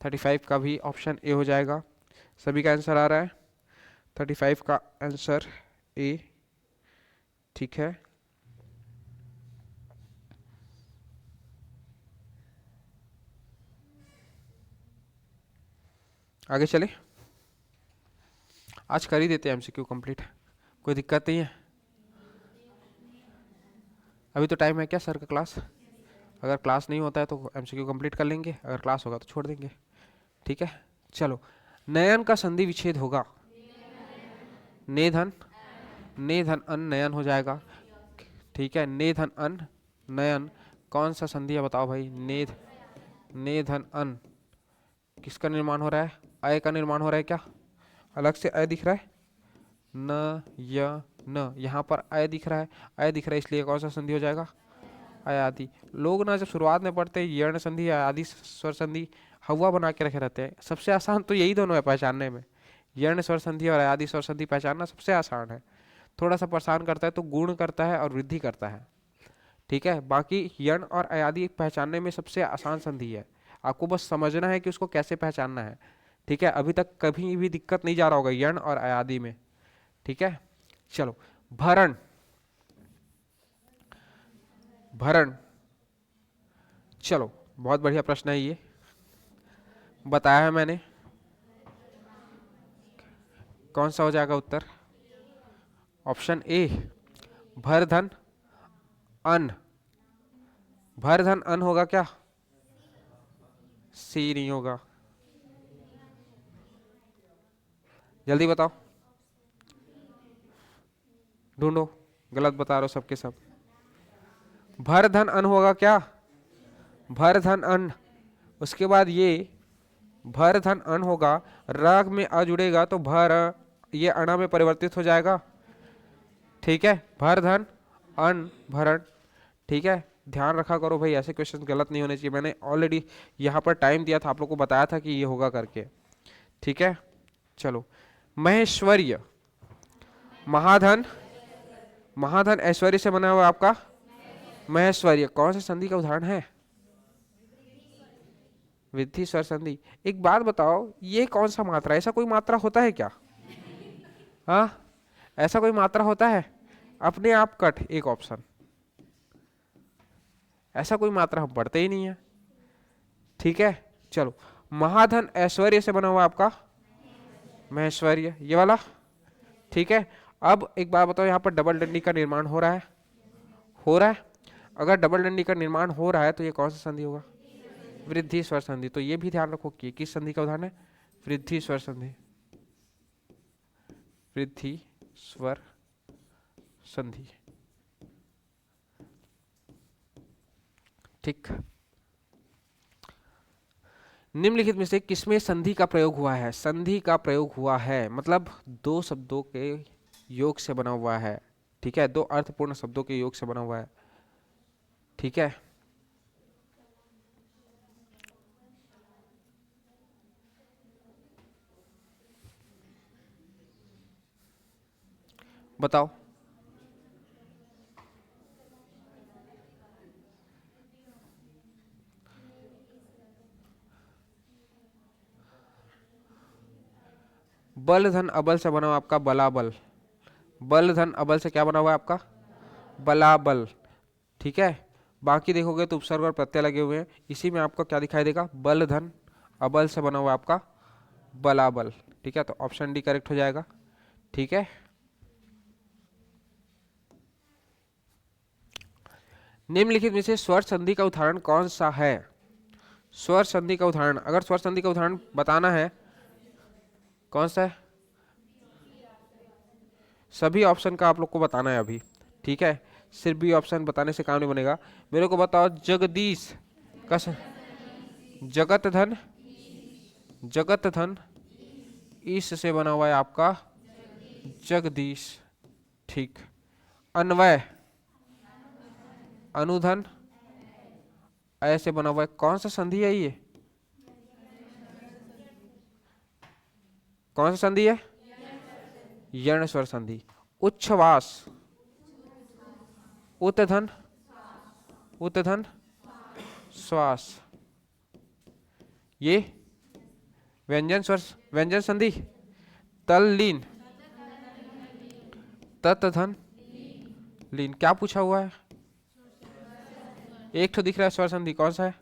35 का भी ऑप्शन ए हो जाएगा। सभी का आंसर आ रहा है? 35 का आंसर ए ठीक है, आगे चले। आज कर ही देते हैं एमसीक्यू कंप्लीट, कोई दिक्कत नहीं है। अभी तो टाइम है क्या सर का क्लास? अगर क्लास नहीं होता है तो एमसीक्यू कंप्लीट कर लेंगे, अगर क्लास होगा तो छोड़ देंगे। ठीक है, चलो। नयन का संधि विच्छेद होगा नेधन, नेधन अन नयन हो जाएगा। ठीक है, नेधन अन नयन कौन सा संधि है बताओ भाई? नेध, नेधन अन किसका निर्माण हो रहा है? अय का निर्माण हो रहा है क्या? अलग से अय दिख रहा है, न य न, यहाँ पर अय दिख रहा है, अय दिख रहा है, इसलिए कौन सा संधि हो जाएगा? अयादि। लोग ना जब शुरुआत में पढ़ते हैं यर्ण संधि अयादि स्वर संधि हवा बना के रखे रहते हैं। सबसे आसान तो यही दोनों है पहचानने में, यर्ण स्वर संधि और अयादि स्वर संधि पहचानना सबसे आसान है। थोड़ा सा परेशान करता है तो गुण करता है और वृद्धि करता है। ठीक है, बाकी यर्ण और अयादि पहचानने में सबसे आसान संधि है। आपको बस समझना है कि उसको कैसे पहचानना है। ठीक है, अभी तक कभी भी दिक्कत नहीं जा रहा होगा यर्ण और अयादि में। ठीक है, चलो। भरण, भरण, चलो बहुत बढ़िया प्रश्न है ये, बताया है मैंने। कौन सा हो जाएगा उत्तर? ऑप्शन ए, भर धन अन। भर धन अन होगा क्या? सी नहीं होगा, जल्दी बताओ, ढूंढो, गलत बता रहे हो सबके सब। भर धन अन होगा क्या? भर धन अन, उसके बाद ये भर धन अन होगा, राग में अ जुड़ेगा तो भर, ये अणा में परिवर्तित हो जाएगा। ठीक है, भर धन अन भरण। ठीक है, ध्यान रखा करो भाई, ऐसे क्वेश्चन गलत नहीं होने चाहिए। मैंने ऑलरेडी यहाँ पर टाइम दिया था, आप लोग को बताया था कि ये होगा करके। ठीक है, चलो। महेश्वर्य, महाधन, महाधन ऐश्वर्य से बना हुआ आपका महेश्वर्य कौन सा संधि का उदाहरण है? वृद्धि स्वर संधि। एक बात बताओ, ये कौन सा मात्रा, ऐसा कोई मात्रा होता है क्या? हाँ, ऐसा कोई मात्रा होता है? अपने आप कट एक ऑप्शन, ऐसा कोई मात्रा हम पढ़ते ही नहीं है। ठीक है, चलो। महाधन ऐश्वर्य से बना हुआ आपका महेश्वर्य, ये वाला। ठीक है, अब एक बात बताओ, यहाँ पर डबल डंडी का निर्माण हो रहा है? हो रहा है। अगर डबल डंडी का निर्माण हो रहा है तो ये कौन सा संधि होगा? वृद्धि स्वर संधि। तो ये भी ध्यान रखो कि किस संधि का उदाहरण है? वृद्धि स्वर संधि, वृद्धि स्वर संधि। ठीक, निम्नलिखित में से किसमें संधि का प्रयोग हुआ है? संधि का प्रयोग हुआ है मतलब दो शब्दों के योग से बना हुआ है। ठीक है, दो अर्थपूर्ण शब्दों के योग से बना हुआ है। ठीक है, बताओ। बल धन अबल से बना हुआ आपका बलाबल। बल धन अबल से क्या बना हुआ है आपका? बलाबल। ठीक है, बाकी देखोगे तो उपसर्ग और प्रत्यय लगे हुए हैं, इसी में आपको क्या दिखाई देगा? बल धन अबल से बना हुआ आपका बलाबल। ठीक है, तो ऑप्शन डी करेक्ट हो जाएगा। ठीक है, निम्नलिखित में से स्वर संधि का उदाहरण कौन सा है? स्वर संधि का उदाहरण, अगर स्वर संधि का उदाहरण बताना है, कौन सा है? सभी ऑप्शन का आप लोग को बताना है अभी। ठीक है, सिर्फ भी ऑप्शन बताने से काम नहीं बनेगा। मेरे को बताओ, जगदीश का जगत धन, जगत धन इस से बना हुआ है आपका जगदीश। ठीक, अन्वय, अनुधन ऐसे बना हुआ है, कौन सा संधि है ये? कौन सा संधि है? यर्ण स्वर संधि। उच्छ्वास, उत्धन, उत्धन श्वास, ये व्यंजन स्वर, व्यंजन संधि। तल्लीन, ततधन लीन क्या पूछा हुआ है? एक तो दिख रहा है स्वर संधि, कौन सा है?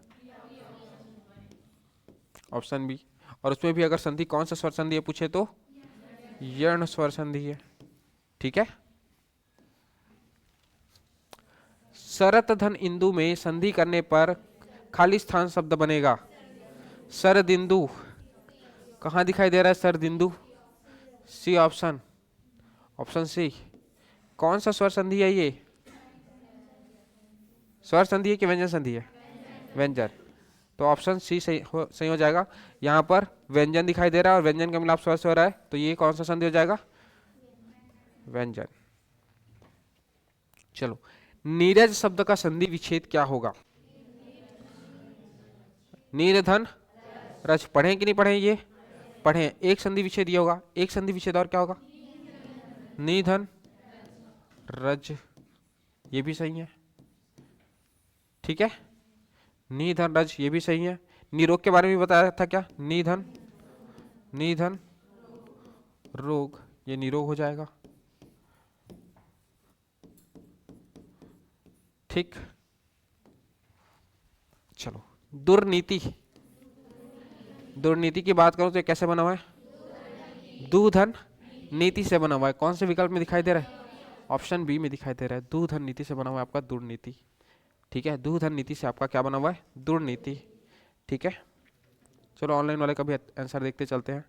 Option B. और उसमें भी अगर संधि कौन सा स्वर संधि है पूछे तो यर्ण स्वर संधि है। ठीक है। सरत धन इंदु में संधि करने पर खाली स्थान शब्द बनेगा सरदिंदु। कहाँ दिखाई दे रहा है सरदिंदु? C option, option C. कौन सा स्वर संधि है ये? स्वर संधि है कि व्यंजन संधि है? व्यंजन। तो ऑप्शन सी सही हो जाएगा। यहाँ पर व्यंजन दिखाई दे रहा है और व्यंजन का मिलाप स्वर से हो रहा है, तो ये कौन सा संधि हो जाएगा? व्यंजन। चलो, नीरज शब्द का संधि विच्छेद क्या होगा? नीरधन रज। पढ़े कि नहीं पढ़े ये? पढ़े। एक संधि विच्छेद ये होगा, एक संधि विच्छेद और क्या होगा? निधन रज। ये भी सही है। ठीक है, निधन रज ये भी सही है। निरोग के बारे में बताया था क्या? निधन, निधन रोग, ये निरोग हो जाएगा। ठीक। चलो, दुर्नीति। दुर्नीति की बात करो तो ये कैसे बना हुआ है? दुधन नीति से बना हुआ है। कौन से विकल्प में दिखाई दे रहा है? ऑप्शन बी में दिखाई दे रहा है। दुधन नीति से बना हुआ है आपका दुर्नीति। ठीक है, दुधन नीति से आपका क्या बना हुआ है? दुर्नीति। ठीक है, चलो ऑनलाइन वाले का भी आंसर देखते चलते हैं।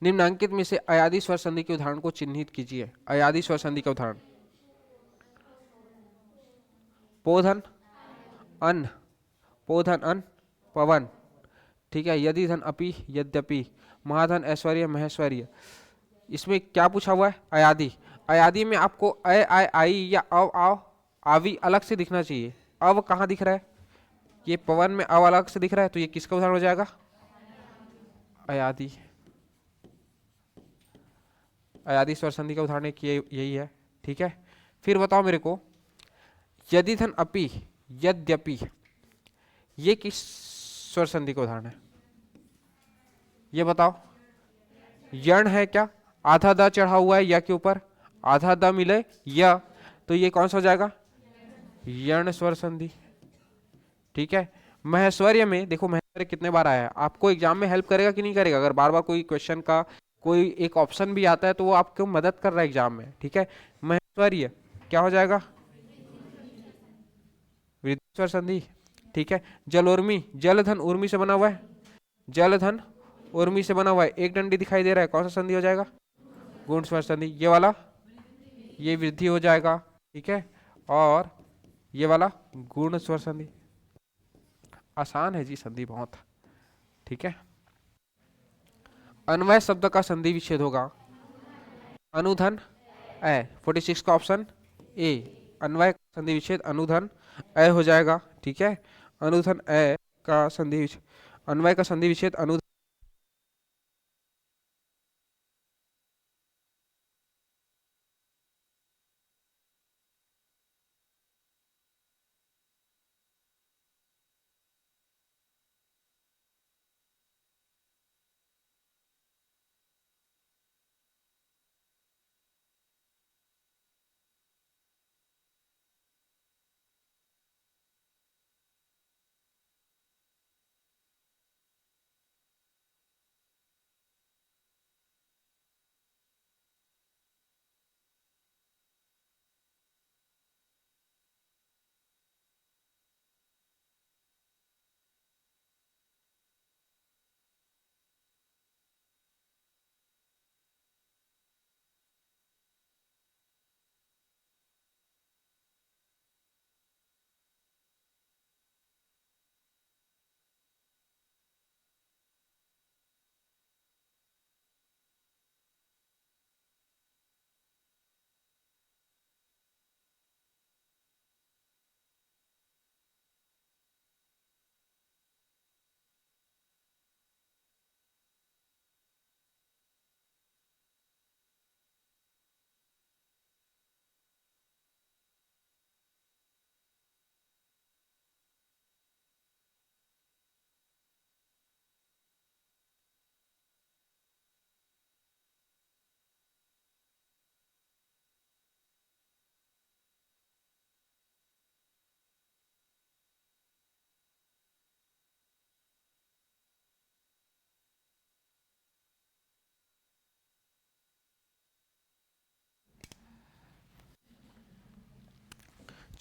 निम्नांकित में से अयादी स्वर संधि के उदाहरण को चिन्हित कीजिए। अयादी स्वर संधि का उदाहरण: पोधन अन, पोधन अन, पवन। ठीक है, यदि धन अपि, यद्यपि, महाधन ऐश्वर्य, महेश्वर्य। इसमें क्या पूछा हुआ है? अयादी। अयादी में आपको अ आय आई या अव आव आवी अलग से दिखना चाहिए। अव कहाँ दिख रहा है? ये पवन में अव अलग से दिख रहा है, तो ये किसका उदाहरण हो जाएगा? अयादी। अयादी स्वर संधि का उदाहरण यही है। ठीक है, फिर बताओ मेरे को, यदि धन अपि, यद्यपि, ये किस स्वर संधि का उदाहरण है? ये बताओ। यण है क्या? आधा द चढ़ा हुआ है या के ऊपर, आधा द मिले या, तो ये कौन सा हो जाएगा? यर्ण स्वर संधि। ठीक है, महेश्वर्य में देखो, महेश्वर्य कितने बार आया है, आपको एग्जाम में हेल्प करेगा कि नहीं करेगा? अगर बार बार कोई क्वेश्चन का कोई एक ऑप्शन भी आता है तो वो आपको मदद कर रहा है एग्जाम में। ठीक है, महेश्वर्य क्या हो जाएगा? वृद्धि स्वर संधि। ठीक है, जलोर्मी, जलधन उर्मी से बना हुआ है, जलधन उर्मी से बना हुआ है, एक डंडी दिखाई दे रहा है, कौन सा संधि हो जाएगा? गुण स्वर संधि। ये वाला, ये वृद्धि हो जाएगा। ठीक है, और ये वाला गुण स्वर संधि। आसान है जी संधि बहुत। ठीक है, अन्वय शब्द का संधि विच्छेद होगा अनुधन अ। 46 का ऑप्शन ए। अन्वय संधि विच्छेद अनुधन अ हो जाएगा। ठीक है, अनुधन अ का संधि अन्वय का संधि विच्छेद अनुधन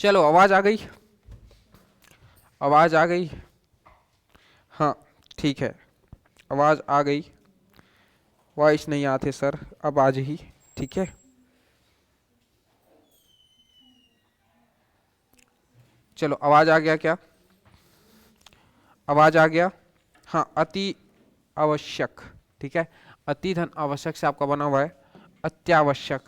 चलो आवाज आ गई, आवाज आ गई। हाँ ठीक है, आवाज आ गई। वॉइस नहीं आते सर, अब आज ही, ठीक है। चलो आवाज आ गया क्या? आवाज आ गया। हाँ, अति आवश्यक, ठीक है। अति धन आवश्यक से आपका बना हुआ है अत्यावश्यक।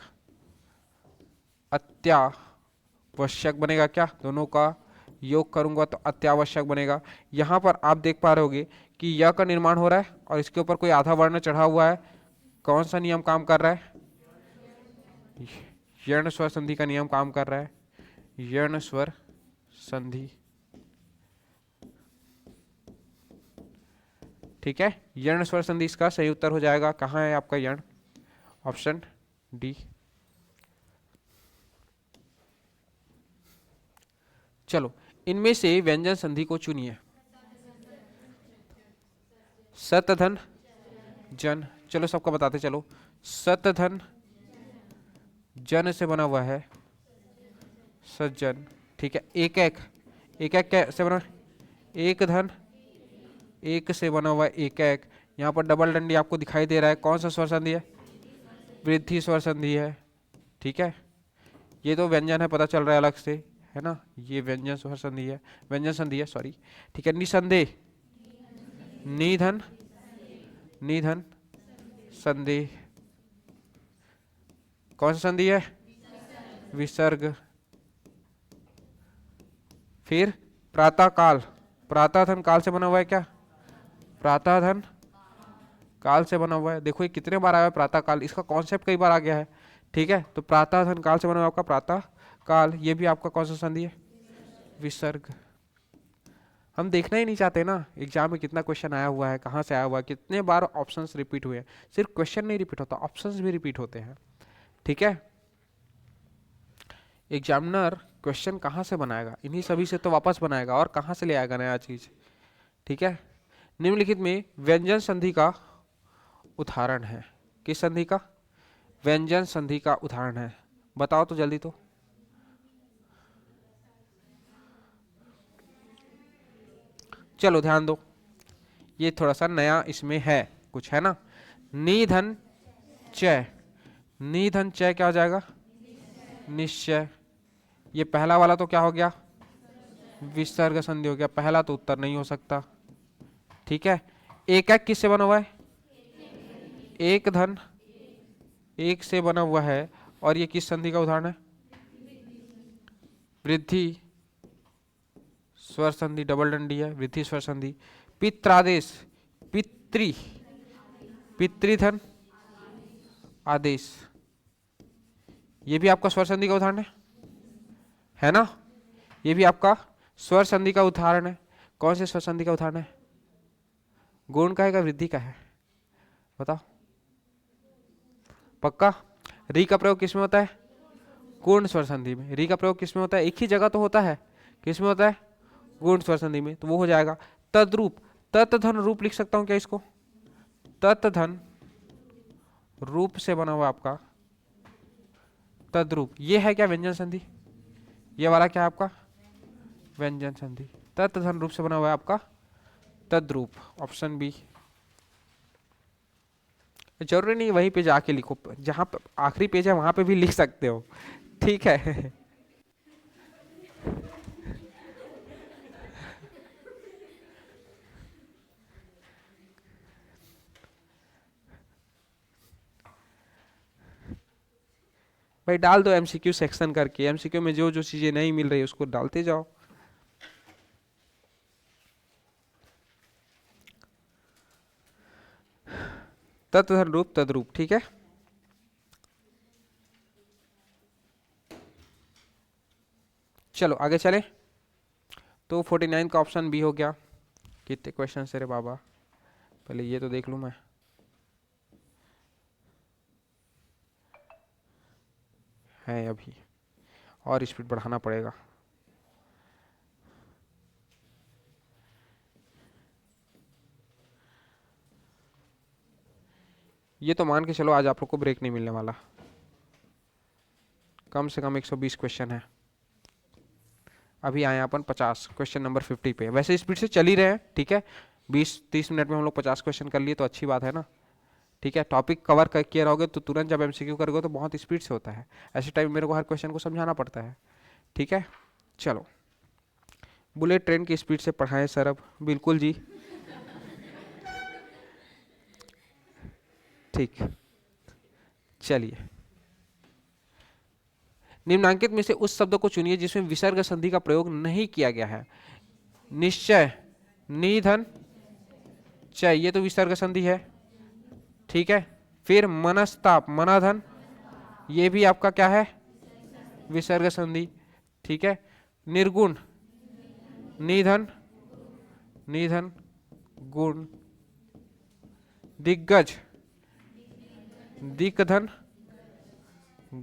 अत्यावश्यक बनेगा क्या? दोनों का योग करूंगा तो अत्यावश्यक बनेगा। यहां पर आप देख पा रहे होगे कि य का निर्माण हो रहा है और इसके ऊपर कोई आधा वर्ण चढ़ा हुआ है। कौन सा नियम काम कर रहा है? यर्ण स्वर संधि का नियम काम कर रहा है। यर्ण स्वर संधि, ठीक है। यर्ण स्वर संधि इसका सही उत्तर हो जाएगा। कहाँ है आपका यर्ण? Option D. चलो इनमें से व्यंजन संधि को चुनिए। सतधन जन, चलो सबका बताते चलो। सतधन जन से बना हुआ है सज्जन, ठीक है। एक एक, एक एक कैसे बना? एक धन एक से बना हुआ है एक एक। यहाँ पर डबल डंडी आपको दिखाई दे रहा है, कौन सा स्वर संधि है? वृद्धि स्वर संधि है, ठीक है। ये तो व्यंजन है, पता चल रहा है अलग से, है ना। ये व्यंजन स्वर संधि है, व्यंजन संधि है, सॉरी, ठीक है। निसंदेह, निधन, निधन संदेह, कौन सा संधि है? विसर्ग। फिर प्रातः काल, प्रातः धन काल से बना हुआ है क्या? प्रातः धन काल से बना हुआ है। देखो ये कितने बार आया है प्रातः काल, इसका कॉन्सेप्ट कई बार आ गया है, ठीक है। तो प्रातः धन काल से बना हुआ आपका प्रातः काल, ये भी आपका कौन सा संधि है? विसर्ग। हम देखना ही नहीं चाहते ना एग्जाम में कितना क्वेश्चन आया हुआ है, कहाँ से आया हुआ है, कितने बार ऑप्शंस रिपीट हुए हैं। सिर्फ क्वेश्चन नहीं रिपीट होता, ऑप्शंस भी रिपीट होते हैं, ठीक है। एग्जामिनर क्वेश्चन कहाँ से बनाएगा? इन्हीं सभी से तो वापस बनाएगा, और कहाँ से ले आएगा नया चीज, ठीक है। निम्नलिखित में व्यंजन संधि का उदाहरण है। किस संधि का? व्यंजन संधि का उदाहरण है, बताओ तो जल्दी। तो चलो ध्यान दो, ये थोड़ा सा नया इसमें है कुछ, है ना। निधन चय, निधन चय क्या हो जाएगा? निश्चय। ये पहला वाला तो क्या हो गया? विसर्ग संधि हो गया, पहला तो उत्तर नहीं हो सकता, ठीक है। एक एक किससे बना हुआ है? एक धन एक से बना हुआ है, और ये किस संधि का उदाहरण है? वृद्धि स्वर संधि, डबल डंडी है, वृद्धि स्वर संधि। पित्रादेश, पितृ, पितृधन आदेश, ये भी आपका स्वर संधि का उदाहरण है ना। ये भी आपका स्वर संधि का उदाहरण है। कौन से स्वर संधि का उदाहरण है? गुण का है या वृद्धि का है? बताओ पक्का। री का प्रयोग किसमें होता है? गुण स्वर संधि में। री का प्रयोग किसमें होता है? एक ही जगह तो होता है, किसमें होता है? गुण स्वर संधि में, तो वो हो जाएगा तद्रूप। तत्धन रूप लिख सकता हूं क्या इसको? तत्धन रूप से बना हुआ आपका तद्रूप, ये है क्या व्यंजन संधि? ये वाला क्या है आपका? व्यंजन संधि। तत्धन रूप से बना हुआ है आपका तद्रूप, ऑप्शन बी। जरूरी नहीं वहीं पे जाके लिखो, जहां पे आखिरी पेज है वहां पे भी लिख सकते हो, ठीक है। भाई डाल दो एमसीक्यू सेक्शन करके, एमसीक्यू में जो जो चीजें नहीं मिल रही उसको डालते जाओ। तत्धन रूप तद्रूप, ठीक है। चलो आगे चले। तो 49 का ऑप्शन बी हो गया। कितने क्वेश्चन है रे बाबा, पहले ये तो देख लूं मैं। है अभी, और स्पीड बढ़ाना पड़ेगा। ये तो मान के चलो आज आप लोग को ब्रेक नहीं मिलने वाला, कम से कम 120 क्वेश्चन है। अभी आए अपन 50 क्वेश्चन नंबर 50 पे। वैसे स्पीड से चल ही रहे हैं, ठीक है, 20-30 मिनट में हम लोग 50 क्वेश्चन कर लिए तो अच्छी बात है ना, ठीक है। टॉपिक कवर कर किए रहोगे तो तुरंत जब एमसीक्यू करोगे तो बहुत स्पीड से होता है, ऐसे टाइम मेरे को हर क्वेश्चन को समझाना पड़ता है, ठीक है। चलो, बुलेट ट्रेन की स्पीड से पढ़ाएं सर अब, बिल्कुल जी, ठीक। चलिए, निम्नांकित में से उस शब्द को चुनिए जिसमें विसर्ग संधि का प्रयोग नहीं किया गया है। निश्चय, निधन, चय, ये तो विसर्ग संधि है, ठीक है। फिर मनस्ताप, मनाधन, ये भी आपका क्या है, विसर्ग संधि, ठीक है। निर्गुण, निधन, निधन गुण, दिग्गज, दिग्धन,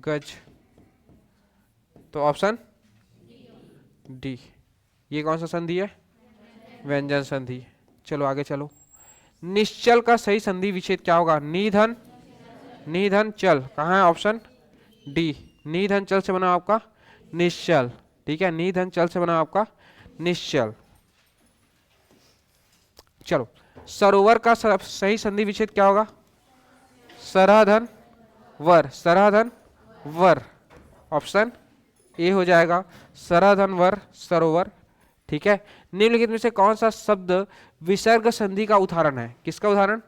गज, तो ऑप्शन डी, ये कौन सा संधि है, व्यंजन संधि। चलो आगे चलो, निश्चल का सही संधि विच्छेद क्या होगा, निधन, निधन चल, कहाँ है, ऑप्शन डी, निधन चल से बना आपका निश्चल, ठीक है, निधन चल से बना आपका निश्चल। चलो, सरोवर का सही संधि विच्छेद क्या होगा, सराधन वर, सराधन वर, ऑप्शन ए हो जाएगा, सराधन वर सरोवर, ठीक है। निम्नलिखित में से कौन सा शब्द विसर्ग संधि का उदाहरण है, किसका उदाहरण,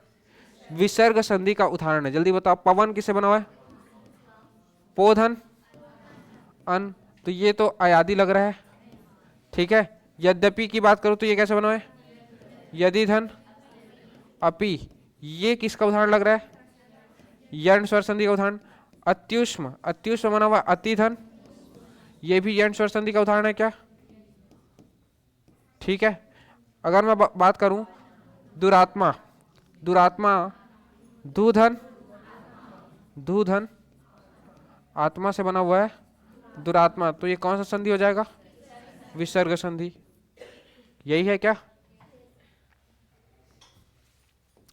विसर्ग संधि का उदाहरण है, जल्दी बताओ। पवन किससे बना हुआ है, पोधन, अन, तो ये तो अयादि लग रहा है, ठीक है। यद्यपि की बात करूं तो ये कैसे बना हुआ है, यदि धन, अपि, ये किसका उदाहरण लग रहा है, यण स्वर संधि का उदाहरण। अत्युष्म, अत्युष्म बना हुआ अतिधन, ये भी यण स्वर संधि का उदाहरण है क्या, ठीक है। अगर मैं बात करूं दुरात्मा, दुरात्मा, दुधन, दुधन, आत्मा से बना हुआ है दुरात्मा, तो ये कौन सा संधि हो जाएगा, विसर्ग संधि, यही है क्या।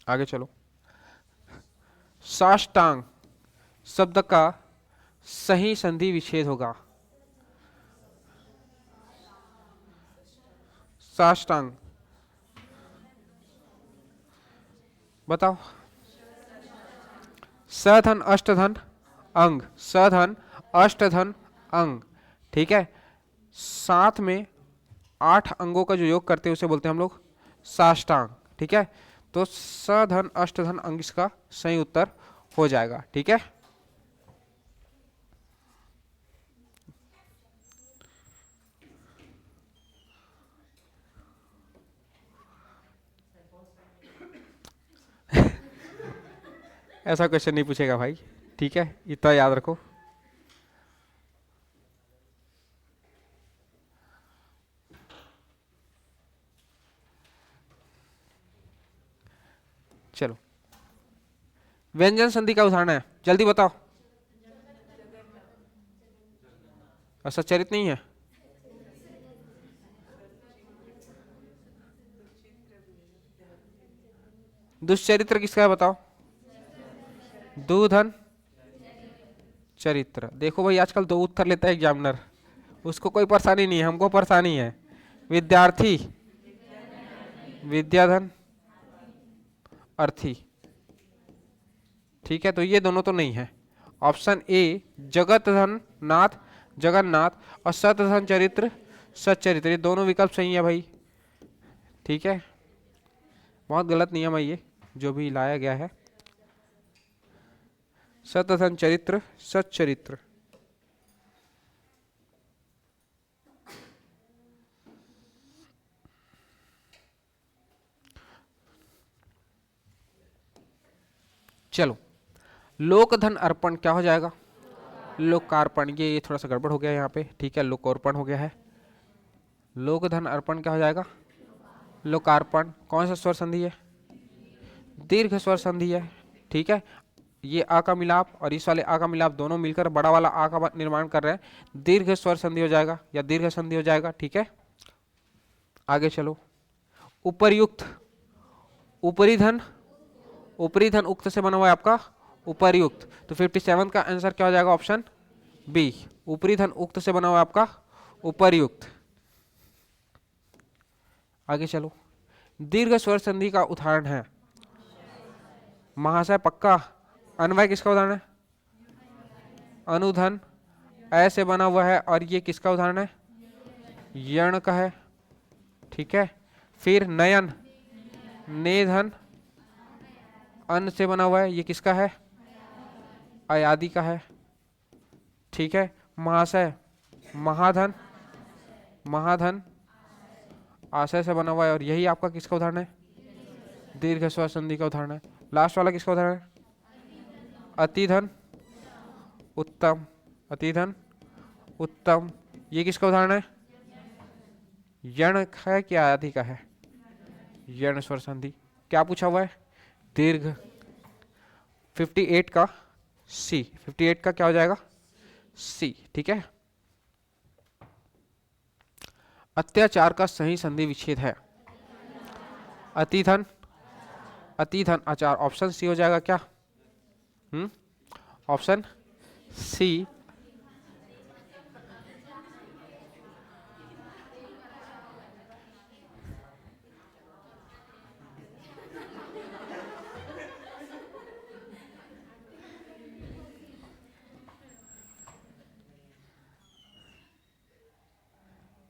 आगे चलो, साष्टांग शब्द का सही संधि विच्छेद होगा, साष्टांग बताओ। सधन अष्टधन अंग, सधन अष्टधन अंग, ठीक है। साथ में 8 अंगों का जो योग करते हैं उसे बोलते हैं हम लोग साष्टांग, ठीक है। तो सधन अष्टधन अंग इसका सही उत्तर हो जाएगा, ठीक है। ऐसा क्वेश्चन नहीं पूछेगा भाई, ठीक है, इतना याद रखो। चलो, व्यंजन संधि का उदाहरण है, जल्दी बताओ। ऐसा चरित नहीं है, दुष्चरित्र किसका है बताओ, दुधन चरित्र। देखो भाई आजकल 2 उत्तर लेता है एग्जामिनर, उसको कोई परेशानी नहीं है, हमको परेशानी है। विद्यार्थी, विद्याधन, अर्थी, ठीक है, तो ये दोनों तो नहीं है। ऑप्शन ए जगत धन नाथ, जगन्नाथ, और सतधन चरित्र सच्चरित्र, ये दोनों विकल्प सही है भाई, ठीक है। बहुत गलत नियम है ये जो भी लाया गया है, सतधन चरित्र सच्चरित्र। चलो, लोकधन अर्पण क्या हो जाएगा, लोकार्पण, ये थोड़ा सा गड़बड़ हो गया यहाँ पे, ठीक है, लोकार्पण हो गया है। लोकधन अर्पण क्या हो जाएगा, लोकार्पण। कौन सा स्वर संधि है, दीर्घ स्वर संधि है, ठीक है। ये आ का मिलाप और इस वाले आ का मिलाप दोनों मिलकर बड़ा वाला आ का निर्माण कर रहे हैं, दीर्घ स्वर संधि हो जाएगा या दीर्घ संधि हो जाएगा, ठीक है। आगे चलो, उपर्युक्त, ऊपरी धन, ऊपरी धन उक्त से बना हुआ है आपका उपर्युक्त, तो 57 का आंसर क्या हो जाएगा, ऑप्शन बी, ऊपरी धन उक्त से बना हुआ है आपका उपर्युक्त, आगे चलो, दीर्घ स्वर संधि का उदाहरण है महाशय, पक्का। अन्वय किसका उदाहरण है? अनुधन, ऐसे बना हुआ है, और ये किसका उदाहरण है? यण का है, ठीक है। फिर नयन, नेधन, अन से बना हुआ है, ये किसका है? अयादि का है, ठीक है। महाशय, महाधन, महाधन आशय से बना हुआ है, और यही आपका किसका उदाहरण है? दीर्घ स्वर संधि का उदाहरण है। लास्ट वाला किसका उदाहरण है? अतिधन, उत्तम, अतिधन, उत्तम, ये किसका उदाहरण है? यण है कि आदि का है? यण स्वर संधि। क्या पूछा हुआ है? दीर्घ। 58 का सी, 58 का क्या हो जाएगा? सी, ठीक है। अत्याचार का सही संधि विच्छेद है अतिधन, अतिधन आचार। ऑप्शन सी हो जाएगा क्या? Option C.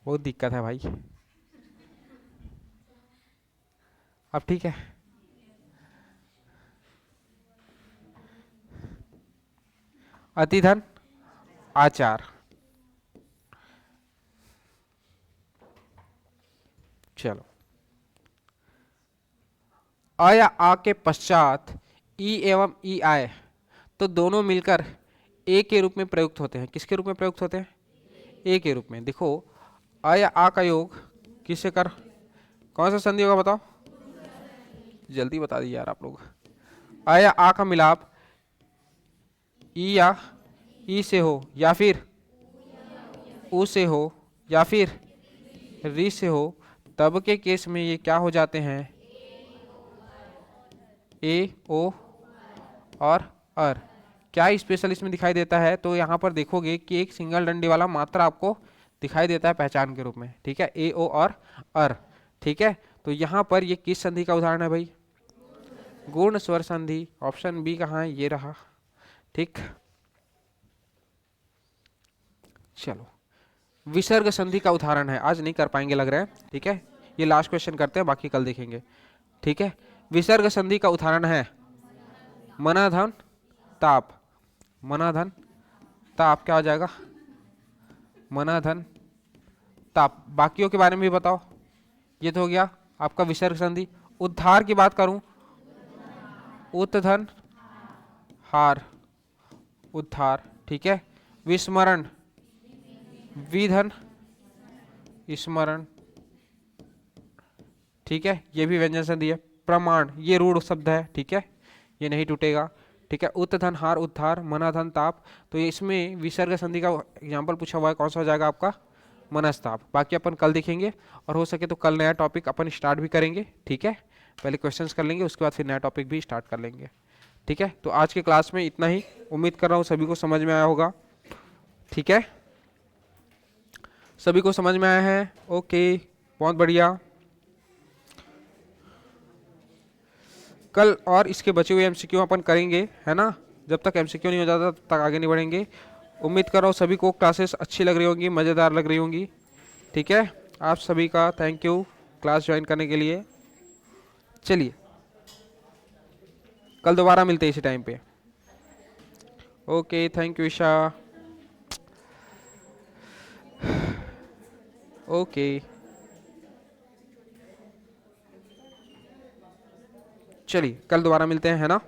बहुत दिक्कत है भाई। अब ठीक है, अतिधन आचार। चलो, अ या आ के पश्चात ई एवं ई आए तो दोनों मिलकर ए के रूप में प्रयुक्त होते हैं। किसके रूप में प्रयुक्त होते हैं? ए के रूप में। देखो, अ या आ का योग किससे कर, कौन सा संधि होगा बताओ? जल्दी बता दीजिए यार आप लोग। अ या आ का मिलाप ई या ई से हो, या फिर उ से हो, या फिर री से हो, तब के केस में ये क्या हो जाते हैं? ए, ओ और अर। क्या स्पेशल इसमें दिखाई देता है? तो यहाँ पर देखोगे कि एक सिंगल डंडे वाला मात्रा आपको दिखाई देता है पहचान के रूप में, ठीक है। ए, ओ और अर, ठीक है। तो यहाँ पर ये किस संधि का उदाहरण है भाई? गुण स्वर संधि। ऑप्शन बी कहाँ है? ये रहा, ठीक। चलो, विसर्ग संधि का उदाहरण है। आज नहीं कर पाएंगे लग रहा है, ठीक है। ये लास्ट क्वेश्चन करते हैं, बाकी कल देखेंगे, ठीक है। विसर्ग संधि का उदाहरण है मनाधन ताप। मनाधन ताप क्या हो जाएगा? मनाधन ताप। बाकियों के बारे में भी बताओ। ये तो हो गया आपका विसर्ग संधि। उद्धार की बात करूं, उत्धन हार, उद्धार, ठीक है। विस्मरण, विधन स्मरण, ठीक है। ये भी व्यंजन संधि है। प्रमाण, ये रूढ़ शब्द है, ठीक है, ये नहीं टूटेगा, ठीक है। उत्धन हार, उद्धार, मनाधन ताप। तो ये इसमें विसर्ग संधि का एग्जाम्पल पूछा हुआ है, कौन सा हो जाएगा आपका? मनस्ताप। बाकी अपन कल देखेंगे, और हो सके तो कल नया टॉपिक अपन स्टार्ट भी करेंगे, ठीक है। पहले क्वेश्चंस कर लेंगे, उसके बाद फिर नया टॉपिक भी स्टार्ट कर लेंगे, ठीक है। तो आज के क्लास में इतना ही। उम्मीद कर रहा हूँ सभी को समझ में आया होगा, ठीक है। सभी को समझ में आया है? ओके, बहुत बढ़िया। कल और इसके बचे हुए एमसीक्यू अपन करेंगे, है ना। जब तक एमसीक्यू नहीं हो जाता तब तक आगे नहीं बढ़ेंगे। उम्मीद कर रहा हूँ सभी को क्लासेस अच्छी लग रही होंगी, मज़ेदार लग रही होंगी, ठीक है। आप सभी का थैंक यू क्लास ज्वाइन करने के लिए। चलिए, कल दोबारा मिलते हैं इसी टाइम पे। Okay, thank you Isha. Okay, चलिए कल दोबारा मिलते हैं, है ना।